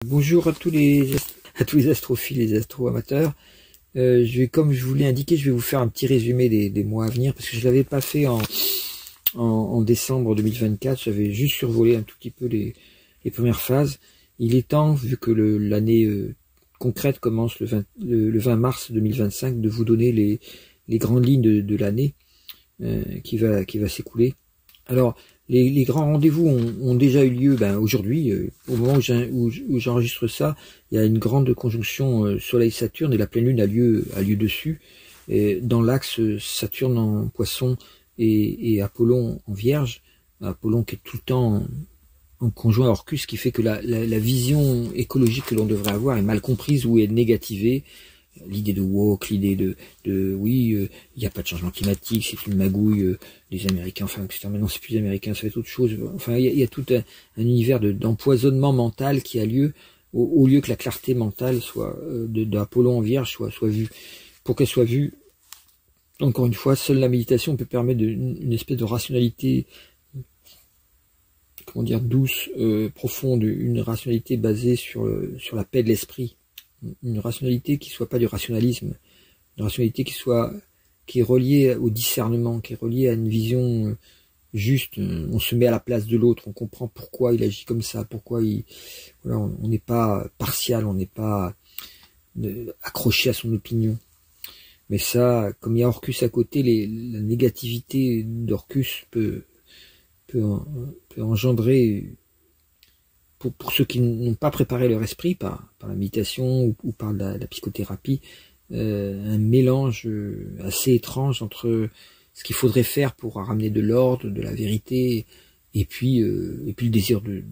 Bonjour à tous les astrophiles et les astro-amateurs. Comme je vous l'ai indiqué, je vais vous faire un petit résumé des mois à venir, parce que je l'avais pas fait en décembre 2024. J'avais juste survolé un tout petit peu les premières phases. Il est temps, vu que l'année concrète commence le 20 mars 2025, de vous donner les grandes lignes de l'année qui va s'écouler. Alors, les grands rendez-vous ont déjà eu lieu aujourd'hui. Au moment où j'enregistre ça, il y a une grande conjonction Soleil-Saturne et la pleine lune a lieu dessus, dans l'axe Saturne en Poisson et Apollon en Vierge. Apollon qui est tout le temps en conjoint à Orcus, ce qui fait que la vision écologique que l'on devrait avoir est mal comprise ou est négativée. L'idée de woke, l'idée il n'y a pas de changement climatique, c'est une magouille des Américains, enfin, etc. Maintenant, c'est plus les Américains, ça fait autre chose. Enfin, il y a tout un univers d'empoisonnement mental qui a lieu, au lieu que la clarté mentale soit d'Apollon en Vierge soit vue. Pour qu'elle soit vue, encore une fois, seule la méditation peut permettre une espèce de rationalité, comment dire, douce, profonde, une rationalité basée sur la paix de l'esprit. Une rationalité qui soit pas du rationalisme, une rationalité qui est reliée au discernement, qui est reliée à une vision juste. On se met à la place de l'autre, on comprend pourquoi il agit comme ça, pourquoi on n'est pas partial, on n'est pas accroché à son opinion. Mais ça, comme il y a Orcus à côté, la négativité d'Orcus peut engendrer, pour ceux qui n'ont pas préparé leur esprit par la méditation ou par la psychothérapie, un mélange assez étrange entre ce qu'il faudrait faire pour ramener de l'ordre, de la vérité, et puis le désir du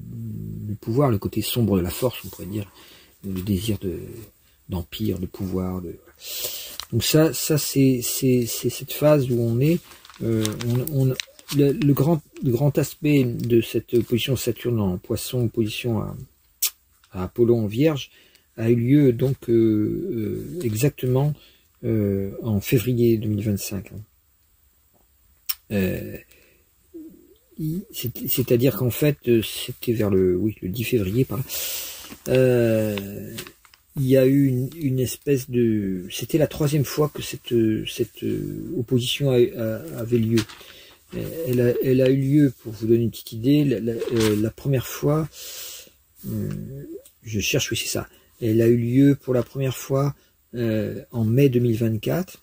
pouvoir, le côté sombre de la force, on pourrait dire, le désir d'empire, de pouvoir. Donc ça c'est cette phase où on est. Le grand aspect de cette opposition Saturne en Poisson, opposition à Apollon en Vierge, a eu lieu donc exactement en février 2025. C'est-à-dire qu'en fait, c'était vers le 10 février par là. Il y a eu une espèce de... C'était la troisième fois que cette opposition avait lieu. Elle a eu lieu, pour vous donner une petite idée, la première fois, je cherche, oui c'est ça, elle a eu lieu pour la première fois en mai 2024,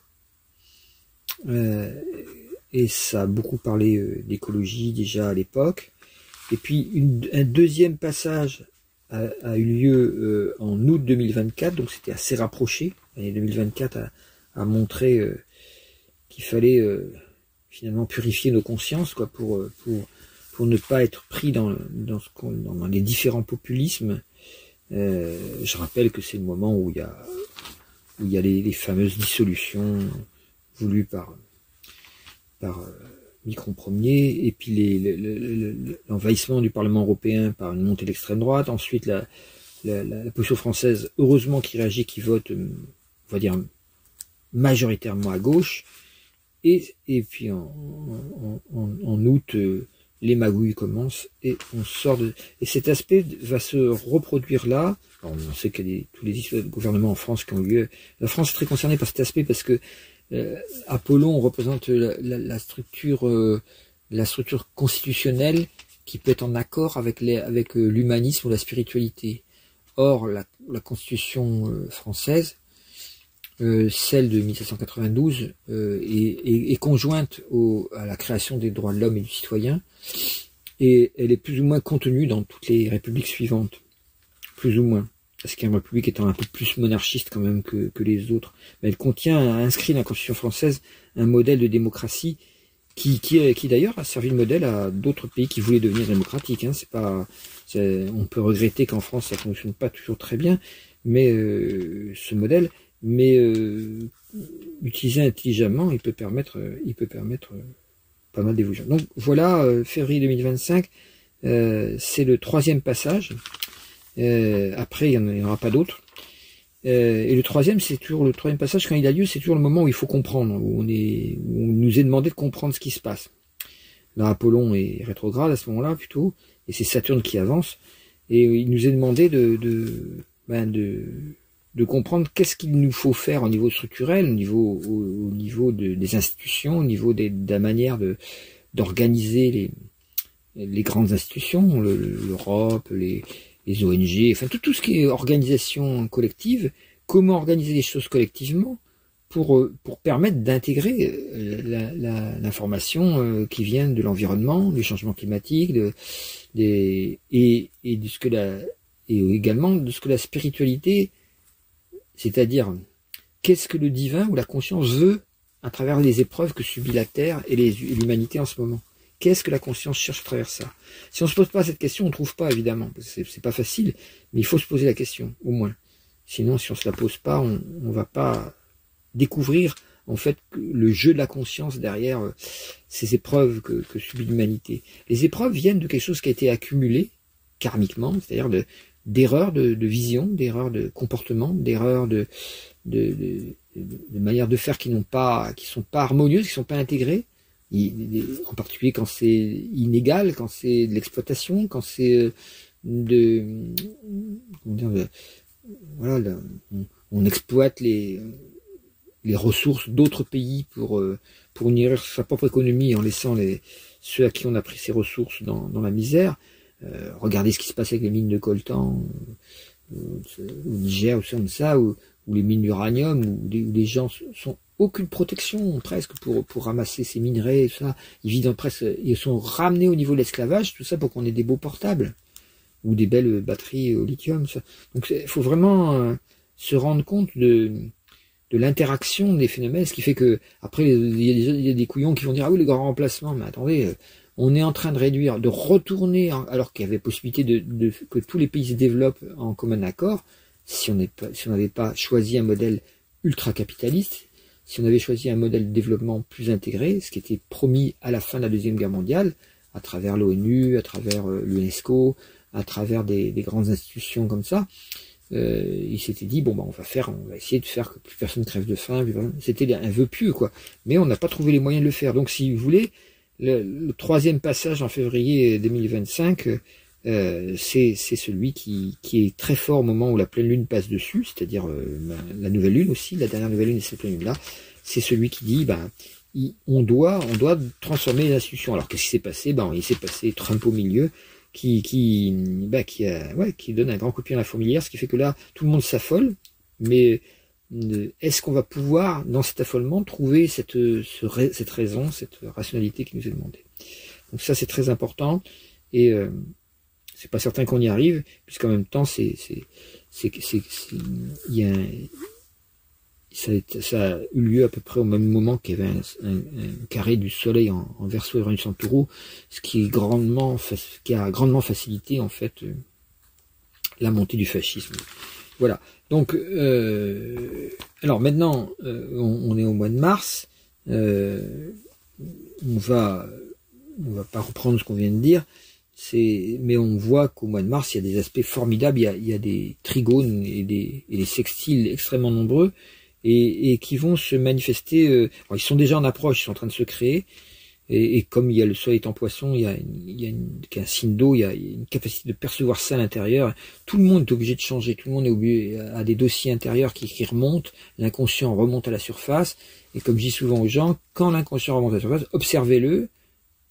et ça a beaucoup parlé d'écologie déjà à l'époque, et puis un deuxième passage a eu lieu en août 2024, donc c'était assez rapproché. L'année 2024 a montré qu'il fallait... finalement purifier nos consciences, quoi, pour ne pas être pris dans les différents populismes. Je rappelle que c'est le moment où il y a les fameuses dissolutions voulues par Macron Ier, et puis l'envahissement du Parlement européen par une montée de l'extrême droite. Ensuite la position française, heureusement, qui réagit, qui vote, on va dire, majoritairement à gauche. Et puis en août, les magouilles commencent et on sort de... Et cet aspect va se reproduire là. Alors on sait qu'il y a tous les gouvernements en France qui ont eu lieu. La France est très concernée par cet aspect parce que Apollon représente la structure constitutionnelle qui peut être en accord avec l'humanisme ou la spiritualité. Or, la Constitution française, celle de 1792, est conjointe à la création des droits de l'homme et du citoyen, et elle est plus ou moins contenue dans toutes les républiques suivantes, plus ou moins, parce qu'une république étant un peu plus monarchiste quand même que les autres, mais elle contient, inscrit dans la Constitution française, un modèle de démocratie qui d'ailleurs a servi de modèle à d'autres pays qui voulaient devenir démocratiques. On peut regretter qu'en France ça fonctionne pas toujours très bien, mais ce modèle, utilisé intelligemment, il peut permettre pas mal d'évolution. Donc voilà, février 2025, c'est le troisième passage. Après, il n'y en aura pas d'autres. Et le troisième, c'est toujours le troisième passage, quand il a lieu, c'est toujours le moment où il faut comprendre, où on nous est demandé de comprendre ce qui se passe. Là, Apollon est rétrograde à ce moment-là, plutôt, et c'est Saturne qui avance. Et il nous est demandé de comprendre qu'est-ce qu'il nous faut faire au niveau structurel, au niveau des institutions, au niveau de la manière d'organiser les grandes institutions, l'Europe, les ONG, enfin tout ce qui est organisation collective, comment organiser les choses collectivement pour permettre d'intégrer l'information qui vient de l'environnement, du changement climatique, et également de ce que la spiritualité, c'est-à-dire qu'est-ce que le divin ou la conscience veut à travers les épreuves que subit la Terre et l'humanité en ce moment. Qu'est-ce que la conscience cherche à travers ça? Si on ne se pose pas cette question, on ne trouve pas, évidemment. C'est pas facile, mais il faut se poser la question, au moins. Sinon, si on ne se la pose pas, on ne va pas découvrir, en fait, le jeu de la conscience derrière ces épreuves que subit l'humanité. Les épreuves viennent de quelque chose qui a été accumulé, karmiquement, c'est-à-dire d'erreurs de vision, d'erreurs de comportement, d'erreurs de manière de faire qui sont pas harmonieuses, qui sont pas intégrées, en particulier quand c'est inégal, quand c'est de l'exploitation, quand c'est on exploite les ressources d'autres pays pour nourrir sa propre économie en laissant ceux à qui on a pris ces ressources dans la misère. Regardez ce qui se passe avec les mines de coltan au Niger, ou comme ça, ou les mines d'uranium, où les gens sont aucune protection presque pour ramasser ces minerais, tout ça. Ils sont ramenés au niveau de l'esclavage, tout ça pour qu'on ait des beaux portables ou des belles batteries au lithium. Ça. Donc il faut vraiment se rendre compte de l'interaction des phénomènes, ce qui fait que après il y a des couillons qui vont dire ah oui les grands remplacements, mais attendez, on est en train de réduire, de retourner, alors qu'il y avait possibilité que tous les pays se développent en commun accord, si on n'avait pas choisi un modèle ultra-capitaliste, si on avait choisi un modèle de développement plus intégré, ce qui était promis à la fin de la Deuxième Guerre mondiale, à travers l'ONU, à travers l'UNESCO, à travers des grandes institutions comme ça, il s'était dit bon bah on va essayer de faire que plus personne crève de faim. C'était un vœu pieux quoi, mais on n'a pas trouvé les moyens de le faire. Donc si vous voulez, le troisième passage en février 2025, c'est celui qui est très fort au moment où la pleine lune passe dessus, c'est-à-dire la nouvelle lune aussi, la dernière nouvelle lune et cette pleine lune là, c'est celui qui dit on doit transformer les institutions. Alors qu'est-ce qui s'est passé? Il s'est passé Trump au milieu qui donne un grand coup de pied dans la fourmilière, ce qui fait que là tout le monde s'affole, mais est-ce qu'on va pouvoir, dans cet affolement, trouver cette raison, cette rationalité qui nous est demandée? Donc ça, c'est très important, et c'est pas certain qu'on y arrive, puisqu'en même temps, ça a eu lieu à peu près au même moment qu'il y avait un carré du Soleil en Verseau et Uranus en Taureau, ce qui a grandement facilité en fait la montée du fascisme. Voilà. Donc, alors maintenant, on est au mois de mars. On va pas reprendre ce qu'on vient de dire. Mais on voit qu'au mois de mars, il y a des aspects formidables. Il y a des trigones et des sextiles extrêmement nombreux et qui vont se manifester. Ils sont déjà en approche, ils sont en train de se créer. Et comme il y a le soleil est en poisson, il y a un signe d'eau, il y a une capacité de percevoir ça à l'intérieur. Tout le monde est obligé de changer, tout le monde est obligé à des dossiers intérieurs qui remontent, l'inconscient remonte à la surface, et comme je dis souvent aux gens, quand l'inconscient remonte à la surface, observez-le,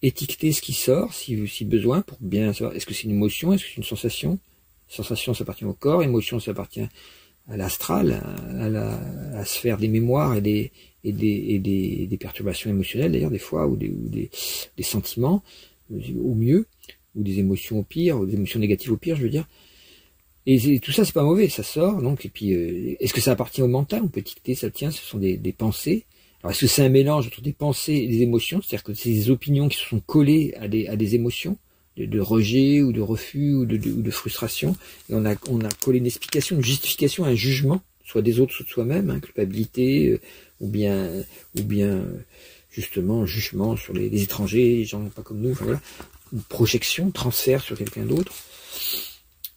étiquetez ce qui sort, si besoin, pour bien savoir, est-ce que c'est une émotion, est-ce que c'est une sensation? Sensation, ça appartient au corps, émotion, ça appartient à l'astral, à la sphère des mémoires et des perturbations émotionnelles d'ailleurs des fois, ou des sentiments au mieux, ou des émotions au pire, ou des émotions négatives au pire, je veux dire. Et tout ça, c'est pas mauvais, ça sort, donc, et puis, est-ce que ça appartient au mental? On peut étiqueter, ça tient, ce sont des pensées. Alors, est-ce que c'est un mélange entre des pensées et des émotions? C'est-à-dire que c'est des opinions qui se sont collées à des émotions, de rejet, ou de refus, ou de frustration, et on a collé une explication, une justification, un jugement, soit des autres, soit de soi-même, culpabilité, ou bien justement jugement sur les étrangers, les gens pas comme nous, enfin voilà, une projection, transfert sur quelqu'un d'autre.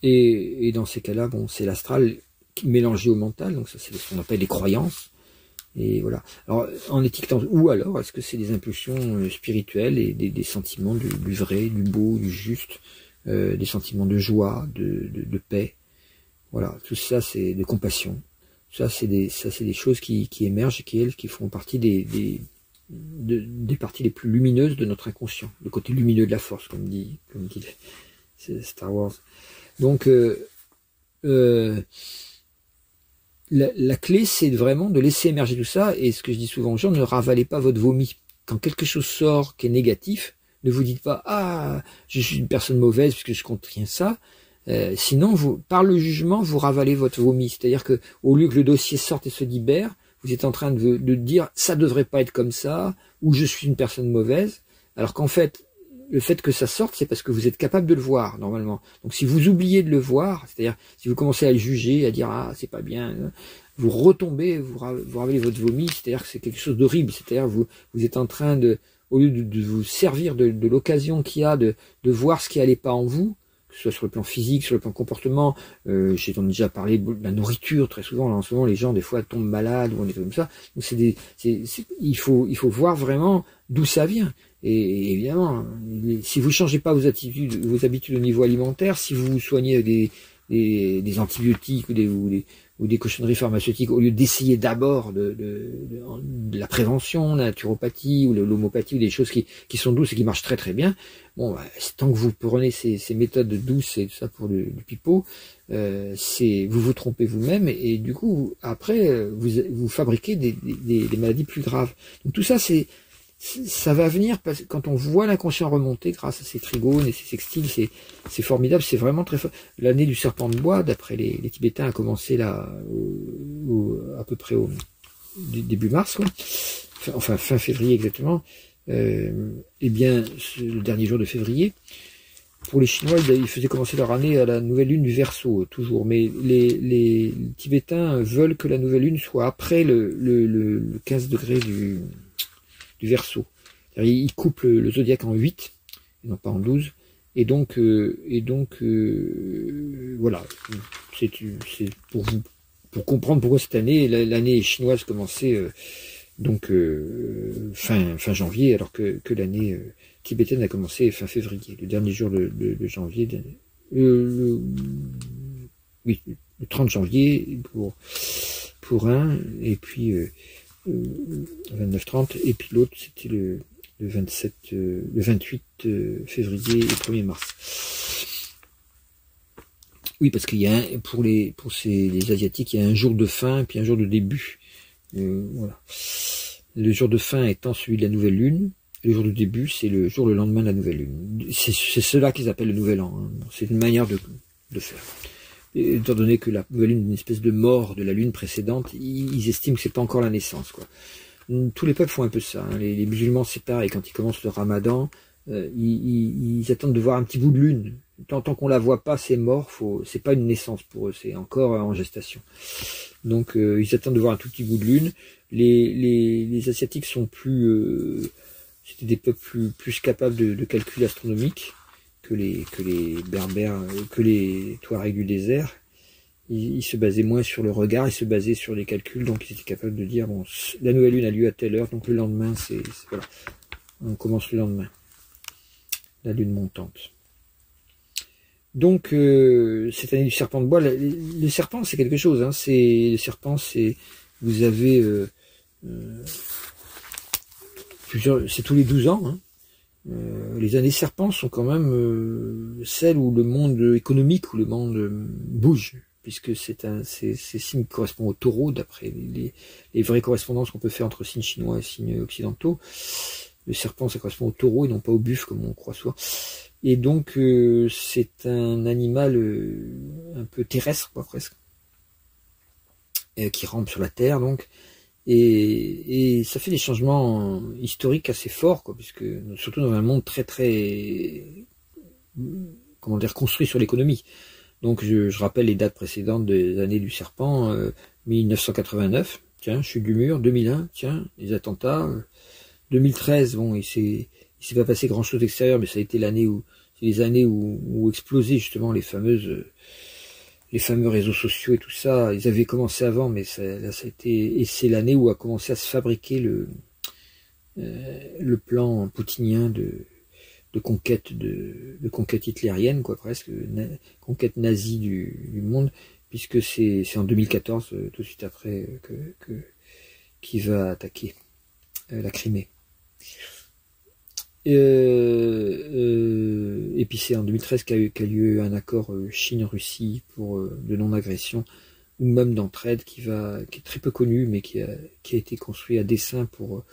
Et dans ces cas-là, bon, c'est l'astral mélangé au mental, donc ça c'est ce qu'on appelle les croyances. Et voilà. Alors en étiquetant, ou alors est-ce que c'est des impulsions spirituelles et des sentiments du vrai, du beau, du juste, des sentiments de joie, de paix. Voilà, tout ça c'est de compassion. Ça c'est des choses qui émergent et qui font partie des parties les plus lumineuses de notre inconscient, le côté lumineux de la force, comme dit Star Wars. Donc la clé, c'est vraiment de laisser émerger tout ça, et ce que je dis souvent aux gens, ne ravalez pas votre vomi. Quand quelque chose sort qui est négatif, ne vous dites pas « Ah, je suis une personne mauvaise puisque je contiens ça ». Sinon, par le jugement, vous ravalez votre vomi. C'est-à-dire que au lieu que le dossier sorte et se libère, vous êtes en train de dire « ça devrait pas être comme ça » ou « je suis une personne mauvaise », alors qu'en fait, le fait que ça sorte, c'est parce que vous êtes capable de le voir, normalement. Donc si vous oubliez de le voir, c'est-à-dire si vous commencez à le juger, à dire « ah, c'est pas bien », vous retombez, vous ravalez votre vomi, c'est-à-dire que c'est quelque chose d'horrible, c'est-à-dire vous êtes en train au lieu de vous servir de l'occasion qu'il y a de voir ce qui n'allait pas en vous, que ce soit sur le plan physique, sur le plan comportement, j'ai déjà parlé de la nourriture très souvent, là, en ce moment les gens des fois tombent malades ou des trucs comme ça, donc il faut voir vraiment d'où ça vient. Et évidemment, si vous changez pas vos habitudes au niveau alimentaire, si vous vous soignez avec des antibiotiques ou des cochonneries pharmaceutiques, au lieu d'essayer d'abord de la prévention, la naturopathie ou l'homéopathie ou des choses qui sont douces et qui marchent très très bien, bon, bah, tant que vous prenez ces méthodes douces et tout ça pour du pipeau, vous vous trompez vous-même et du coup après vous fabriquez des maladies plus graves. Donc tout ça ça va venir parce que quand on voit l'inconscient remonter grâce à ces trigones et ces sextiles, c'est formidable, c'est vraiment très fort. L'année du serpent de bois, d'après les Tibétains, a commencé là à peu près au début mars, quoi. Enfin fin février exactement. Eh bien, le dernier jour de février. Pour les Chinois, ils faisaient commencer leur année à la nouvelle lune du Verseau, toujours. Mais les Tibétains veulent que la nouvelle lune soit après le 15 degrés du Verseau. Il coupe le zodiaque en 8, et non pas en 12. Et donc voilà. C'est pour comprendre pourquoi cette année, l'année chinoise commençait fin janvier, alors que l'année tibétaine a commencé fin février, le dernier jour de janvier, le 30 janvier pour un, et puis 29-30, et puis l'autre c'était le 28 février et 1er mars. Oui, parce qu'il y a pour les Asiatiques, il y a un jour de fin et puis un jour de début. Voilà. Le jour de fin étant celui de la nouvelle lune, et le jour de début, c'est le lendemain de la nouvelle lune. C'est cela qu'ils appellent le nouvel an. Hein. C'est une manière de faire. Et, étant donné que la nouvelle lune est une espèce de mort de la lune précédente, ils estiment que c'est pas encore la naissance, quoi. Tous les peuples font un peu ça. Hein. Les musulmans, c'est pareil. Quand ils commencent le ramadan, ils attendent de voir un petit bout de lune. Tant qu'on la voit pas, c'est mort. C'est pas une naissance pour eux, c'est encore en gestation. Donc ils attendent de voir un tout petit bout de lune. Les Asiatiques sont c'était des peuples plus capables de calcul astronomique que les Berbères, que les Touaregs du désert. Ils se basaient moins sur le regard, ils se basaient sur les calculs, donc ils étaient capables de dire bon, la nouvelle lune a lieu à telle heure, donc le lendemain, voilà, on commence le lendemain, la lune montante. Donc cette année du serpent de bois, le serpent c'est quelque chose, hein, le serpent vous avez c'est tous les 12 ans, hein. Les années serpents sont quand même celles où le monde économique, où le monde bouge, puisque c'est signe qui correspond au taureau, d'après les vraies correspondances qu'on peut faire entre signes chinois et signes occidentaux. Le serpent, ça correspond au taureau et non pas au buffle, comme on croit souvent. Et donc, c'est un animal un peu terrestre, quoi, presque, qui rampe sur la terre, donc. Et ça fait des changements historiques assez forts, quoi, puisque surtout dans un monde très comment dire, construit sur l'économie. Donc je rappelle les dates précédentes des années du serpent, 1989, tiens, chute du mur, 2001, tiens, les attentats, 2013, bon, il s'est pas passé grand chose d'extérieur, mais ça a été les années où explosaient justement les fameux réseaux sociaux et tout ça. Ils avaient commencé avant, mais là ça a été, et c'est l'année où a commencé à se fabriquer le plan poutinien de conquête hitlérienne, quoi, presque, conquête nazie du monde, puisque c'est en 2014, tout de suite après, qu'il va attaquer la Crimée. Et puis c'est en 2013 qu'a eu lieu un accord Chine-Russie pour de non-agression, ou même d'entraide, qui est très peu connu, mais qui a été construit à dessein pour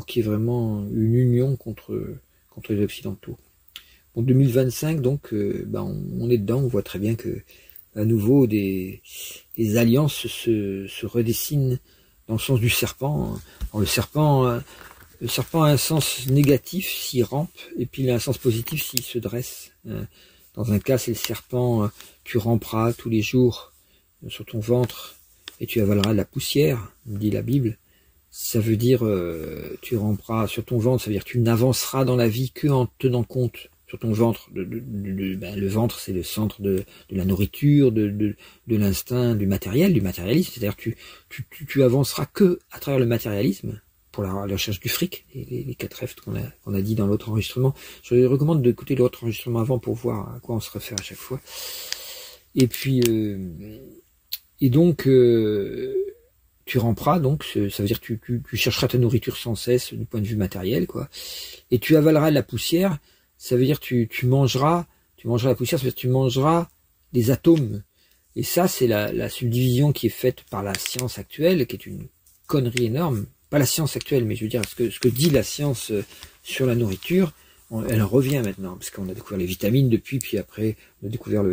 qu'il y ait vraiment une union contre les Occidentaux. En 2025, donc, on est dedans, on voit très bien que à nouveau des alliances se redessinent dans le sens du serpent. Alors, le serpent a un sens négatif s'il rampe, et puis il a un sens positif s'il se dresse. Dans un cas, c'est le serpent, tu ramperas tous les jours sur ton ventre et tu avaleras de la poussière, dit la Bible. Ça veut dire, tu ramperas sur ton ventre, ça veut dire que tu n'avanceras dans la vie que en tenant compte sur ton ventre. Le ventre, c'est le centre de la nourriture, de l'instinct, du matérialisme. C'est-à-dire que tu avanceras que à travers le matérialisme, pour la recherche du fric, les 4 F qu'on a dit dans l'autre enregistrement. Je vous recommande d'écouter l'autre enregistrement avant pour voir à quoi on se réfère à chaque fois. Et puis, tu ramperas, donc ça veut dire que tu chercheras ta nourriture sans cesse du point de vue matériel, quoi. Et tu avaleras de la poussière, ça veut dire que tu mangeras la poussière, ça veut dire que tu mangeras des atomes. Et ça, c'est la subdivision qui est faite par la science actuelle, qui est une connerie énorme. Pas la science actuelle, mais je veux dire, ce que dit la science sur la nourriture, elle revient maintenant, parce qu'on a découvert les vitamines depuis, puis après, on a découvert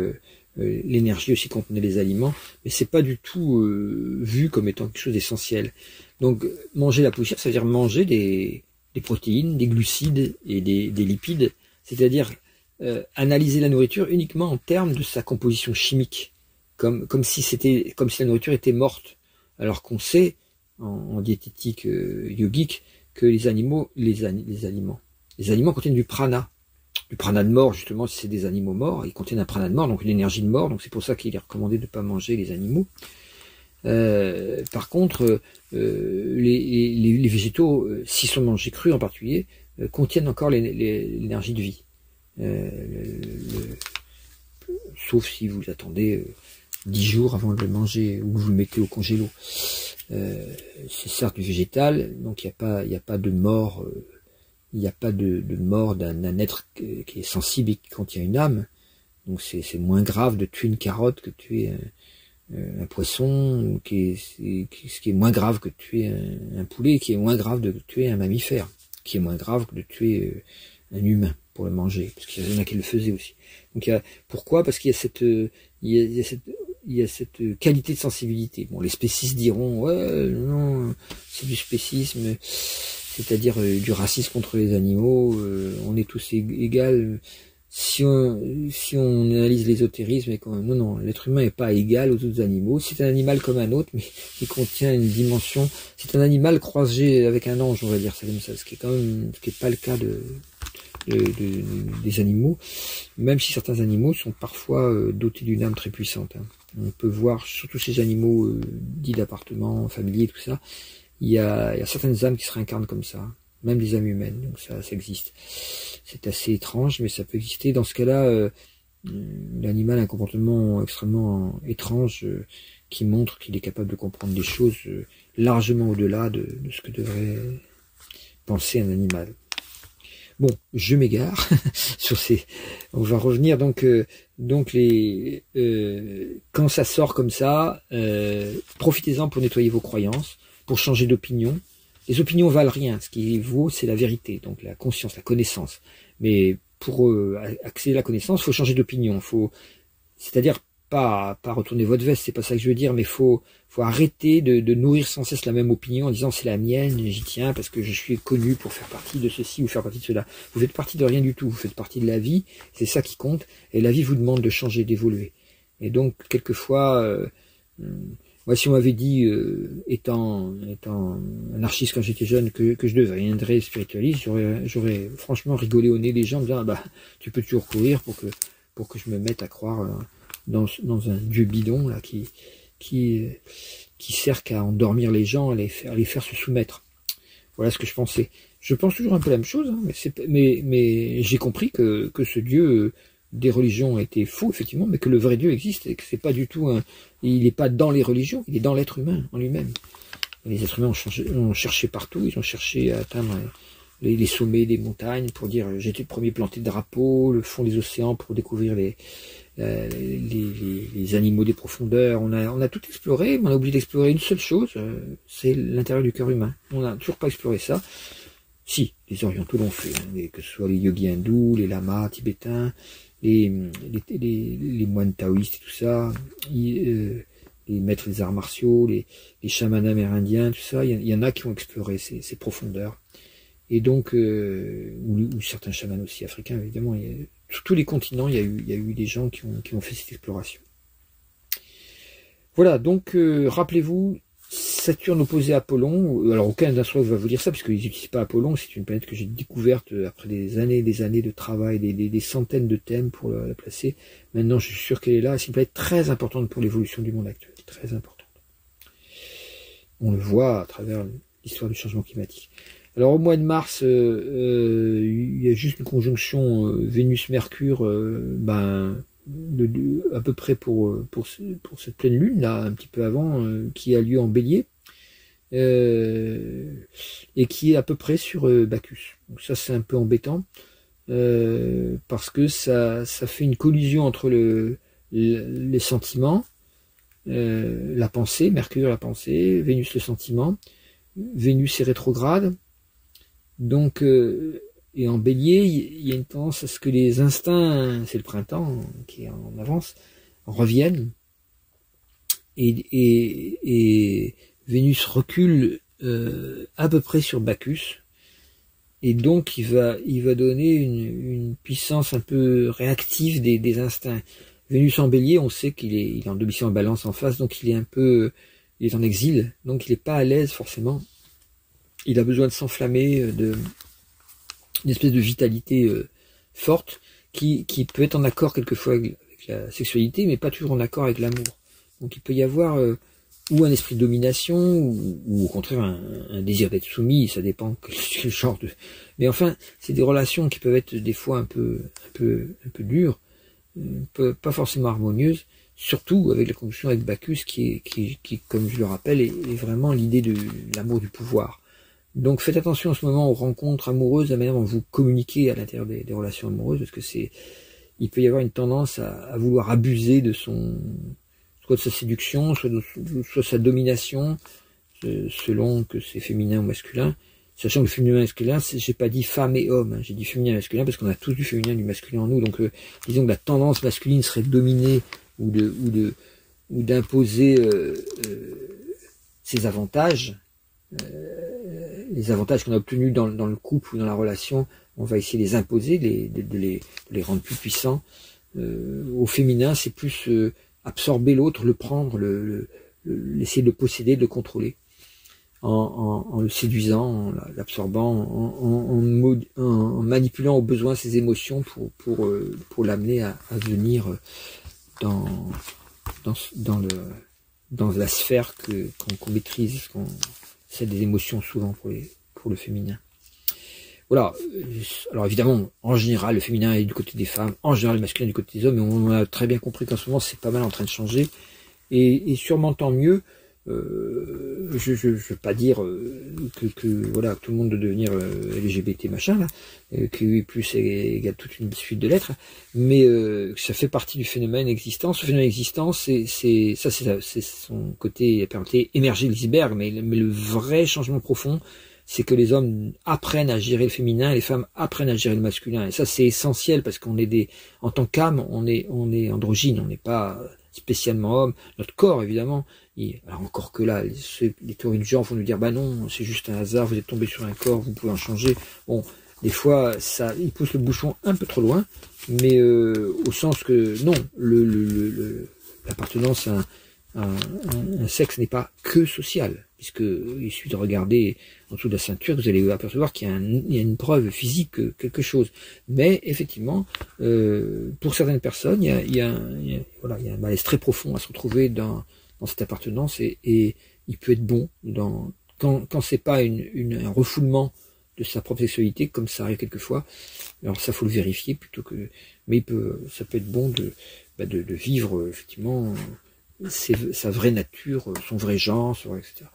l'énergie aussi contenait les aliments, mais c'est pas du tout vu comme étant quelque chose d'essentiel. Donc, manger la poussière, ça veut dire manger des protéines, des glucides et des lipides, c'est-à-dire analyser la nourriture uniquement en termes de sa composition chimique, comme si la nourriture était morte, alors qu'on sait en diététique yogique que les aliments contiennent du prana de mort, justement. Si c'est des animaux morts, ils contiennent un prana de mort, donc une énergie de mort, donc c'est pour ça qu'il est recommandé de ne pas manger les animaux. Par contre, les végétaux, s'ils sont mangés crus en particulier, contiennent encore l'énergie de vie. Sauf si vous attendez 10 jours avant de le manger, ou vous le mettez au congélo. C'est certes du végétal, donc il n'y a pas de mort, il n'y a pas de mort d'un être qui est sensible et qui contient une âme. Donc c'est moins grave de tuer une carotte que de tuer un poisson, ce qui est moins grave que de tuer un poulet, qui est moins grave de tuer un mammifère, qui est moins grave que de tuer un humain pour le manger, parce qu'il y en a qui le faisaient aussi. Donc pourquoi? Parce qu'il y a cette qualité de sensibilité. Bon, les spécistes diront, ouais, non, c'est du spécisme, c'est-à-dire du racisme contre les animaux, on est tous égaux. Si on analyse l'ésotérisme, non, l'être humain n'est pas égal aux autres animaux. C'est un animal comme un autre, mais qui contient une dimension. C'est un animal croisé avec un ange, on va dire ça comme ça, ce qui est pas le cas des animaux, même si certains animaux sont parfois dotés d'une âme très puissante. On peut voir, surtout ces animaux dits d'appartement, familiers, tout ça, il y a certaines âmes qui se réincarnent comme ça, même des âmes humaines, donc ça existe. C'est assez étrange, mais ça peut exister. Dans ce cas-là, l'animal a un comportement extrêmement étrange qui montre qu'il est capable de comprendre des choses largement au-delà de ce que devrait penser un animal. Bon, je m'égare sur ces. On va revenir donc quand ça sort comme ça, profitez-en pour nettoyer vos croyances, pour changer d'opinion. Les opinions valent rien. Ce qui vaut, c'est la vérité, donc la conscience, la connaissance. Mais pour accéder à la connaissance, il faut changer d'opinion. C'est-à-dire pas retourner votre veste, c'est pas ça que je veux dire, mais faut arrêter de nourrir sans cesse la même opinion en disant c'est la mienne, j'y tiens parce que je suis connu pour faire partie de ceci ou faire partie de cela. Vous faites partie de rien du tout, vous faites partie de la vie, c'est ça qui compte, et la vie vous demande de changer, d'évoluer. Et donc quelquefois, moi si on m'avait dit, étant anarchiste quand j'étais jeune, que je deviendrais spiritualiste, j'aurais franchement rigolé au nez des gens en disant tu peux toujours courir pour que je me mette à croire dans un dieu bidon là qui sert qu'à endormir les gens, à les faire se soumettre. Voilà ce que je pensais. Je pense toujours un peu la même chose, hein, mais j'ai compris que ce Dieu des religions était faux, effectivement, mais que le vrai Dieu existe, et que c'est pas du tout il n'est pas dans les religions, il est dans l'être humain en lui-même. Les êtres humains ont cherché partout, ils ont cherché à atteindre les sommets des montagnes pour dire j'ai été le premier planté de drapeau, le fond des océans pour découvrir les animaux des profondeurs. On a tout exploré, mais on a oublié d'explorer une seule chose, c'est l'intérieur du cœur humain. On n'a toujours pas exploré ça. Si, les orientaux l'ont fait, hein, que ce soit les yogis hindous, les lamas tibétains, les moines taoïstes et tout ça, les maîtres des arts martiaux, les chamans amérindiens, tout ça, il y en a qui ont exploré ces profondeurs. Et donc, ou certains chamans aussi africains, évidemment, sur tous les continents, il y a eu des gens qui ont fait cette exploration. Voilà, donc rappelez-vous, Saturne opposé à Apollon, alors aucun d'astronautes va vous dire ça, parce qu'ils n'utilisent pas Apollon, c'est une planète que j'ai découverte après des années de travail, des centaines de thèmes pour la placer. Maintenant, je suis sûr qu'elle est là, c'est une planète très importante pour l'évolution du monde actuel, très importante. On le voit à travers l'histoire du changement climatique. Alors au mois de mars, il y a juste une conjonction Vénus-Mercure, à peu près pour cette pleine lune là, un petit peu avant, qui a lieu en Bélier, et qui est à peu près sur Bacchus. Donc ça c'est un peu embêtant parce que ça fait une collision entre les sentiments, la pensée, Mercure la pensée, Vénus le sentiment, Vénus est rétrograde. Donc, et en Bélier, il y a une tendance à ce que les instincts, c'est le printemps qui est en avance, reviennent. Et Vénus recule à peu près sur Bacchus. Et donc, il va donner une puissance un peu réactive des instincts. Vénus en Bélier, on sait qu'il est en demi en balance en face, donc il est en exil, donc il n'est pas à l'aise forcément. Il a besoin de s'enflammer, d'une espèce de vitalité forte qui peut être en accord quelquefois avec la sexualité, mais pas toujours en accord avec l'amour. Donc il peut y avoir ou un esprit de domination, ou au contraire un désir d'être soumis, ça dépend quel genre de... Mais enfin, c'est des relations qui peuvent être des fois un peu dures, pas forcément harmonieuses, surtout avec la conjonction avec Bacchus qui, comme je le rappelle, est vraiment l'idée de l'amour du pouvoir. Donc faites attention en ce moment aux rencontres amoureuses, la manière dont vous communiquez à l'intérieur des relations amoureuses, parce que il peut y avoir une tendance à vouloir abuser de soit de sa séduction, soit sa domination, selon que c'est féminin ou masculin. Sachant que le féminin et masculin, j'ai pas dit femme et homme, hein, j'ai dit féminin et masculin parce qu'on a tous du féminin et du masculin en nous. Donc disons que la tendance masculine serait de dominer ou d'imposer ses avantages. Les avantages qu'on a obtenus dans le couple ou dans la relation, on va essayer de les imposer, de les rendre plus puissants. Au féminin, c'est plus absorber l'autre, le prendre, essayer de le posséder, de le contrôler, en le séduisant, en l'absorbant, en manipulant au besoin ses émotions pour l'amener à venir dans la sphère qu'on maîtrise, celle des émotions souvent pour le féminin. Voilà. Alors évidemment, en général, le féminin est du côté des femmes, en général, le masculin est du côté des hommes, et on a très bien compris qu'en ce moment, c'est pas mal en train de changer, et sûrement tant mieux. Je veux pas dire que voilà, que tout le monde doit devenir LGBT machin là, que plus égale toute une suite de lettres, mais ça fait partie du phénomène existant. Ce phénomène existant, c'est son côté permettait émerger l'iceberg, mais le vrai changement profond, c'est que les hommes apprennent à gérer le féminin et les femmes apprennent à gérer le masculin. Et ça, c'est essentiel parce qu'on est en tant qu'âme, on est androgyne, on n'est pas spécialement homme. Notre corps, évidemment, alors encore que là, les théories du genre vont nous dire, bah non, c'est juste un hasard, vous êtes tombé sur un corps, vous pouvez en changer. Bon, des fois, il pousse le bouchon un peu trop loin, mais au sens que non, l'appartenance à un sexe n'est pas que social, puisque il suffit de regarder en dessous de la ceinture, vous allez apercevoir qu'il y a une preuve physique, quelque chose. Mais effectivement, pour certaines personnes, il y a un malaise très profond à se retrouver dans cette appartenance, et il peut être bon quand c'est pas un refoulement de sa propre sexualité, comme ça arrive quelquefois. Alors ça, faut le vérifier plutôt que, mais ça peut être bon de vivre effectivement sa vraie nature, son vrai genre, etc.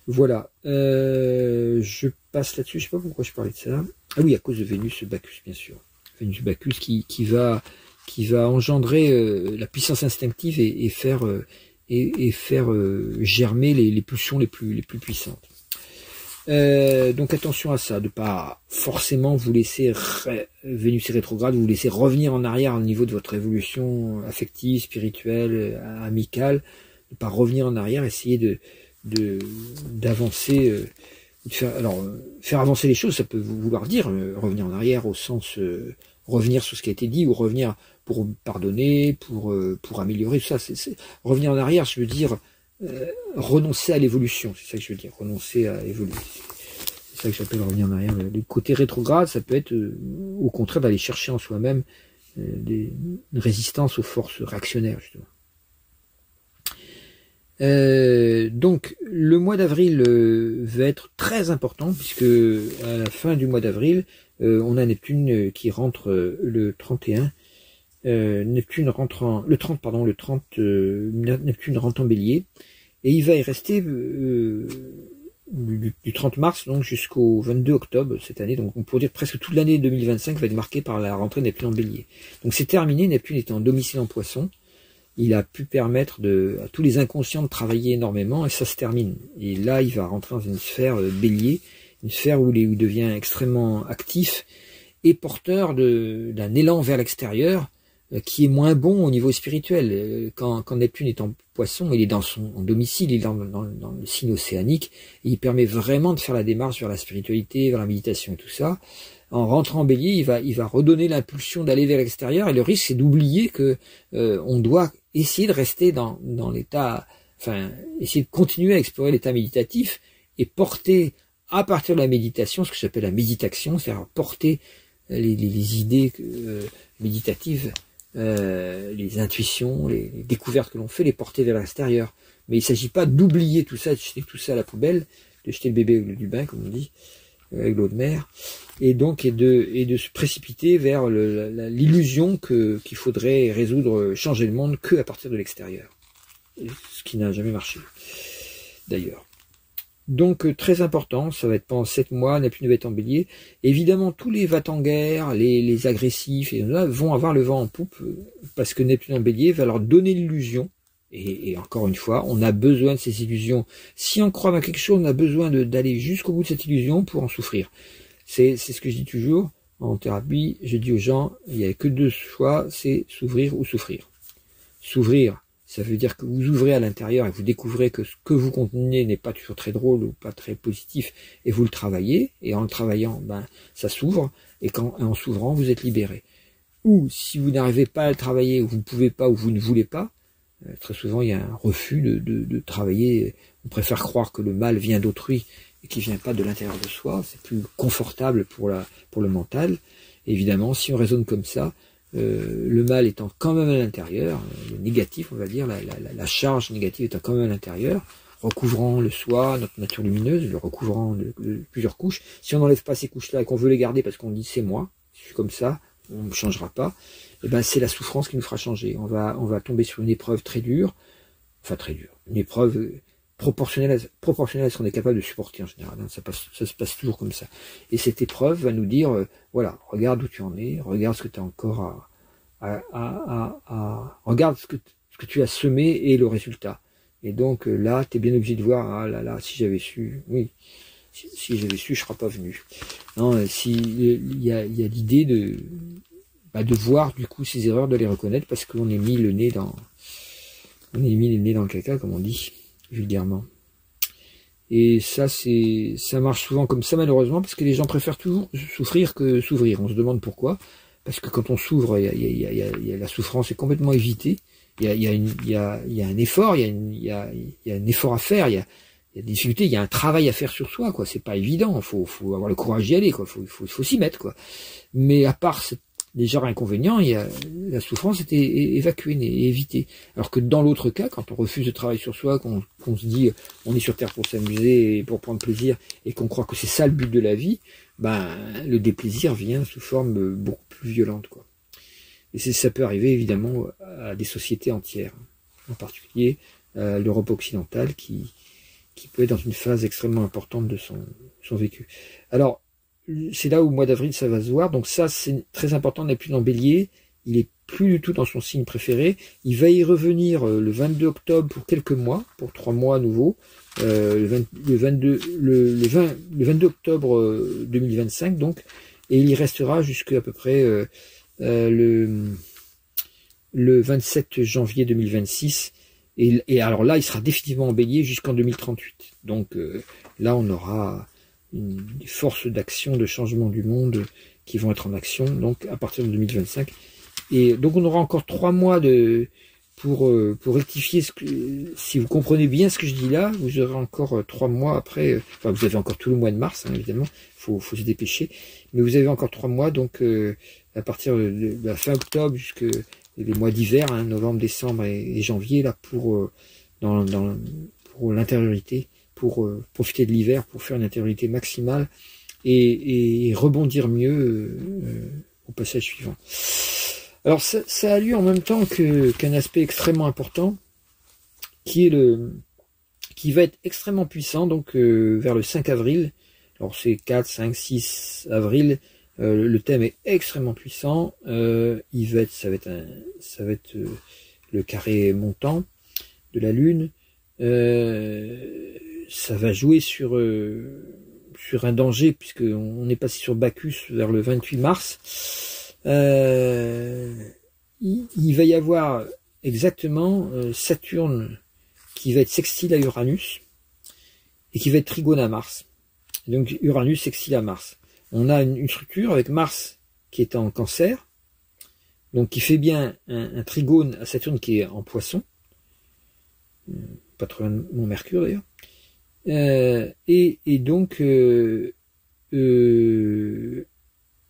Voilà. Je passe là-dessus. Je sais pas pourquoi je parlais de ça. Ah oui, à cause de Vénus Bacchus, bien sûr. Vénus Bacchus qui va engendrer la puissance instinctive et faire germer les pulsions les plus puissantes. Donc attention à ça, de pas forcément vous laisser Vénus est rétrograde, vous laisser revenir en arrière au niveau de votre évolution affective, spirituelle, amicale, de pas revenir en arrière, essayer d'avancer, faire avancer les choses, ça peut vouloir dire revenir en arrière au sens revenir sur ce qui a été dit, ou revenir pour pardonner, pour améliorer, tout ça. Revenir en arrière, je veux dire renoncer à l'évolution, c'est ça que je veux dire, renoncer à évoluer. C'est ça que j'appelle revenir en arrière. Le côté rétrograde, ça peut être au contraire d'aller chercher en soi-même une résistance aux forces réactionnaires, justement. Donc le mois d'avril va être très important, puisque à la fin du mois d'avril, on a Neptune qui rentre le 31. Neptune rentre Neptune rentre en Bélier, et il va y rester du 30 mars donc jusqu'au 22 octobre cette année. Donc on pourrait dire presque toute l'année 2025 va être marquée par la rentrée de Neptune en Bélier. Donc c'est terminé. Neptune était en domicile en Poisson. Il a pu permettre à tous les inconscients de travailler énormément, et ça se termine. Et là, il va rentrer dans une sphère Bélier, une sphère où il devient extrêmement actif et porteur d'un élan vers l'extérieur, qui est moins bon au niveau spirituel. Quand Neptune est en Poisson, il est dans son domicile, il est dans le signe océanique, et il permet vraiment de faire la démarche vers la spiritualité, vers la méditation et tout ça. En rentrant en Bélier, il va redonner l'impulsion d'aller vers l'extérieur, et le risque c'est d'oublier que on doit essayer de rester dans l'état, essayer de continuer à explorer l'état méditatif et porter à partir de la méditation ce que j'appelle la méditation, c'est-à-dire porter les idées méditatives, les intuitions, les découvertes que l'on fait, les porter vers l'extérieur. Mais il ne s'agit pas d'oublier tout ça, de jeter tout ça à la poubelle, de jeter le bébé avec l'eau du bain, comme on dit, avec l'eau de mer, et donc et de se précipiter vers l'illusion qu'il faudrait résoudre, changer le monde que à partir de l'extérieur, ce qui n'a jamais marché d'ailleurs. Donc très important, ça va être pendant 7 mois, Neptune va être en Bélier. Évidemment, tous les va-t-en-guerre, les agressifs, vont avoir le vent en poupe, parce que Neptune en Bélier va leur donner l'illusion. Et encore une fois, on a besoin de ces illusions. Si on croit à quelque chose, on a besoin d'aller jusqu'au bout de cette illusion pour en souffrir. C'est ce que je dis toujours en thérapie. Je dis aux gens, il n'y a que 2 choix, c'est s'ouvrir ou souffrir. S'ouvrir, ça veut dire que vous ouvrez à l'intérieur et vous découvrez que ce que vous contenez n'est pas toujours très drôle ou pas très positif, et vous le travaillez, et en le travaillant, ça s'ouvre, et en s'ouvrant, vous êtes libéré. Ou si vous n'arrivez pas à le travailler, ou vous ne pouvez pas, ou vous ne voulez pas, très souvent il y a un refus de travailler. On préfère croire que le mal vient d'autrui et qu'il vient pas de l'intérieur de soi. C'est plus confortable pour le mental. Évidemment, si on raisonne comme ça, le mal étant quand même à l'intérieur, le négatif, on va dire, la charge négative étant quand même à l'intérieur, recouvrant le soi, notre nature lumineuse, le recouvrant de plusieurs couches. Si on n'enlève pas ces couches-là et qu'on veut les garder parce qu'on dit c'est moi, je suis comme ça, on ne changera pas, et c'est la souffrance qui nous fera changer. On va tomber sur une épreuve très dure, une épreuve proportionnelle à ce qu'on est capable de supporter en général. Ça se passe toujours comme ça. Et cette épreuve va nous dire, voilà, regarde où tu en es, regarde ce que tu as encore regarde ce que tu as semé et le résultat. Et donc là, tu es bien obligé de voir, ah là là, si j'avais su, oui, si j'avais su, je ne serais pas venu. Non, il y a l'idée de voir du coup ces erreurs, de les reconnaître, parce qu'on est mis le nez dans le caca, comme on dit vulgairement. Et ça marche souvent comme ça, malheureusement, parce que les gens préfèrent toujours souffrir que s'ouvrir. On se demande pourquoi, parce que quand on s'ouvre, la souffrance est complètement évitée. Il y a un effort, il y a un effort à faire, il y a des difficultés, il y a un travail à faire sur soi, quoi. C'est pas évident, faut avoir le courage d'y aller, quoi. Faut s'y mettre, quoi. Mais à part cette déjà inconvénient, la souffrance était évacuée et évitée. Alors que dans l'autre cas, quand on refuse de travailler sur soi, qu'on se dit on est sur Terre pour s'amuser et pour prendre plaisir, et qu'on croit que c'est ça le but de la vie, ben le déplaisir vient sous forme beaucoup plus violente, quoi. Et ça peut arriver évidemment à des sociétés entières, en particulier l'Europe occidentale qui peut être dans une phase extrêmement importante de son vécu. Alors, c'est là où au mois d'avril ça va se voir, donc ça c'est très important, n'est plus dans Bélier, il est plus du tout dans son signe préféré, il va y revenir le 22 octobre pour quelques mois, pour 3 mois à nouveau, le 22 octobre 2025 donc, et il y restera jusqu'à peu près le 27 janvier 2026, et alors là il sera définitivement en Bélier jusqu'en 2038, donc là on aura des forces d'action, de changement du monde qui vont être en action, donc à partir de 2025. Et donc on aura encore 3 mois pour rectifier si vous comprenez bien ce que je dis là, vous aurez encore 3 mois après, enfin vous avez encore tout le mois de mars, hein, évidemment, faut se dépêcher, mais vous avez encore 3 mois, donc à partir de la fin octobre jusqu'à les mois d'hiver, hein, novembre, décembre et janvier, là, pour l'intériorité, pour profiter de l'hiver, pour faire une intériorité maximale et rebondir mieux au passage suivant. Alors ça a lieu en même temps qu'un aspect extrêmement important, qui va être extrêmement puissant, donc vers le 5 avril, alors c'est 4, 5, 6 avril, le thème est extrêmement puissant, ça va être le carré montant de la Lune, ça va jouer sur un danger, puisqu'on est passé sur Bacchus vers le 28 mars. Il va y avoir exactement Saturne qui va être sextile à Uranus et qui va être trigone à Mars. Donc Uranus sextile à Mars. On a une structure avec Mars qui est en Cancer, donc qui fait bien un trigone à Saturne qui est en Poisson, pas trop loin de mon Mercure d'ailleurs. Et donc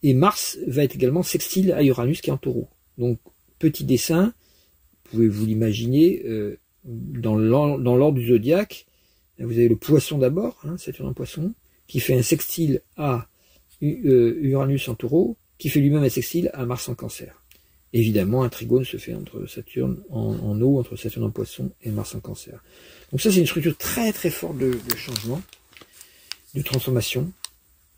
et Mars va être également sextile à Uranus qui est en Taureau. Donc petit dessin, pouvez vous l'imaginer, dans l'ordre du zodiaque, vous avez le Poisson d'abord, hein, Saturne en Poisson, qui fait un sextile à Uranus en Taureau, qui fait lui-même un sextile à Mars en Cancer. Évidemment, un trigone se fait entre Saturne en eau, entre Saturne en Poisson et Mars en Cancer. Donc ça, c'est une structure très très forte de changement, de transformation,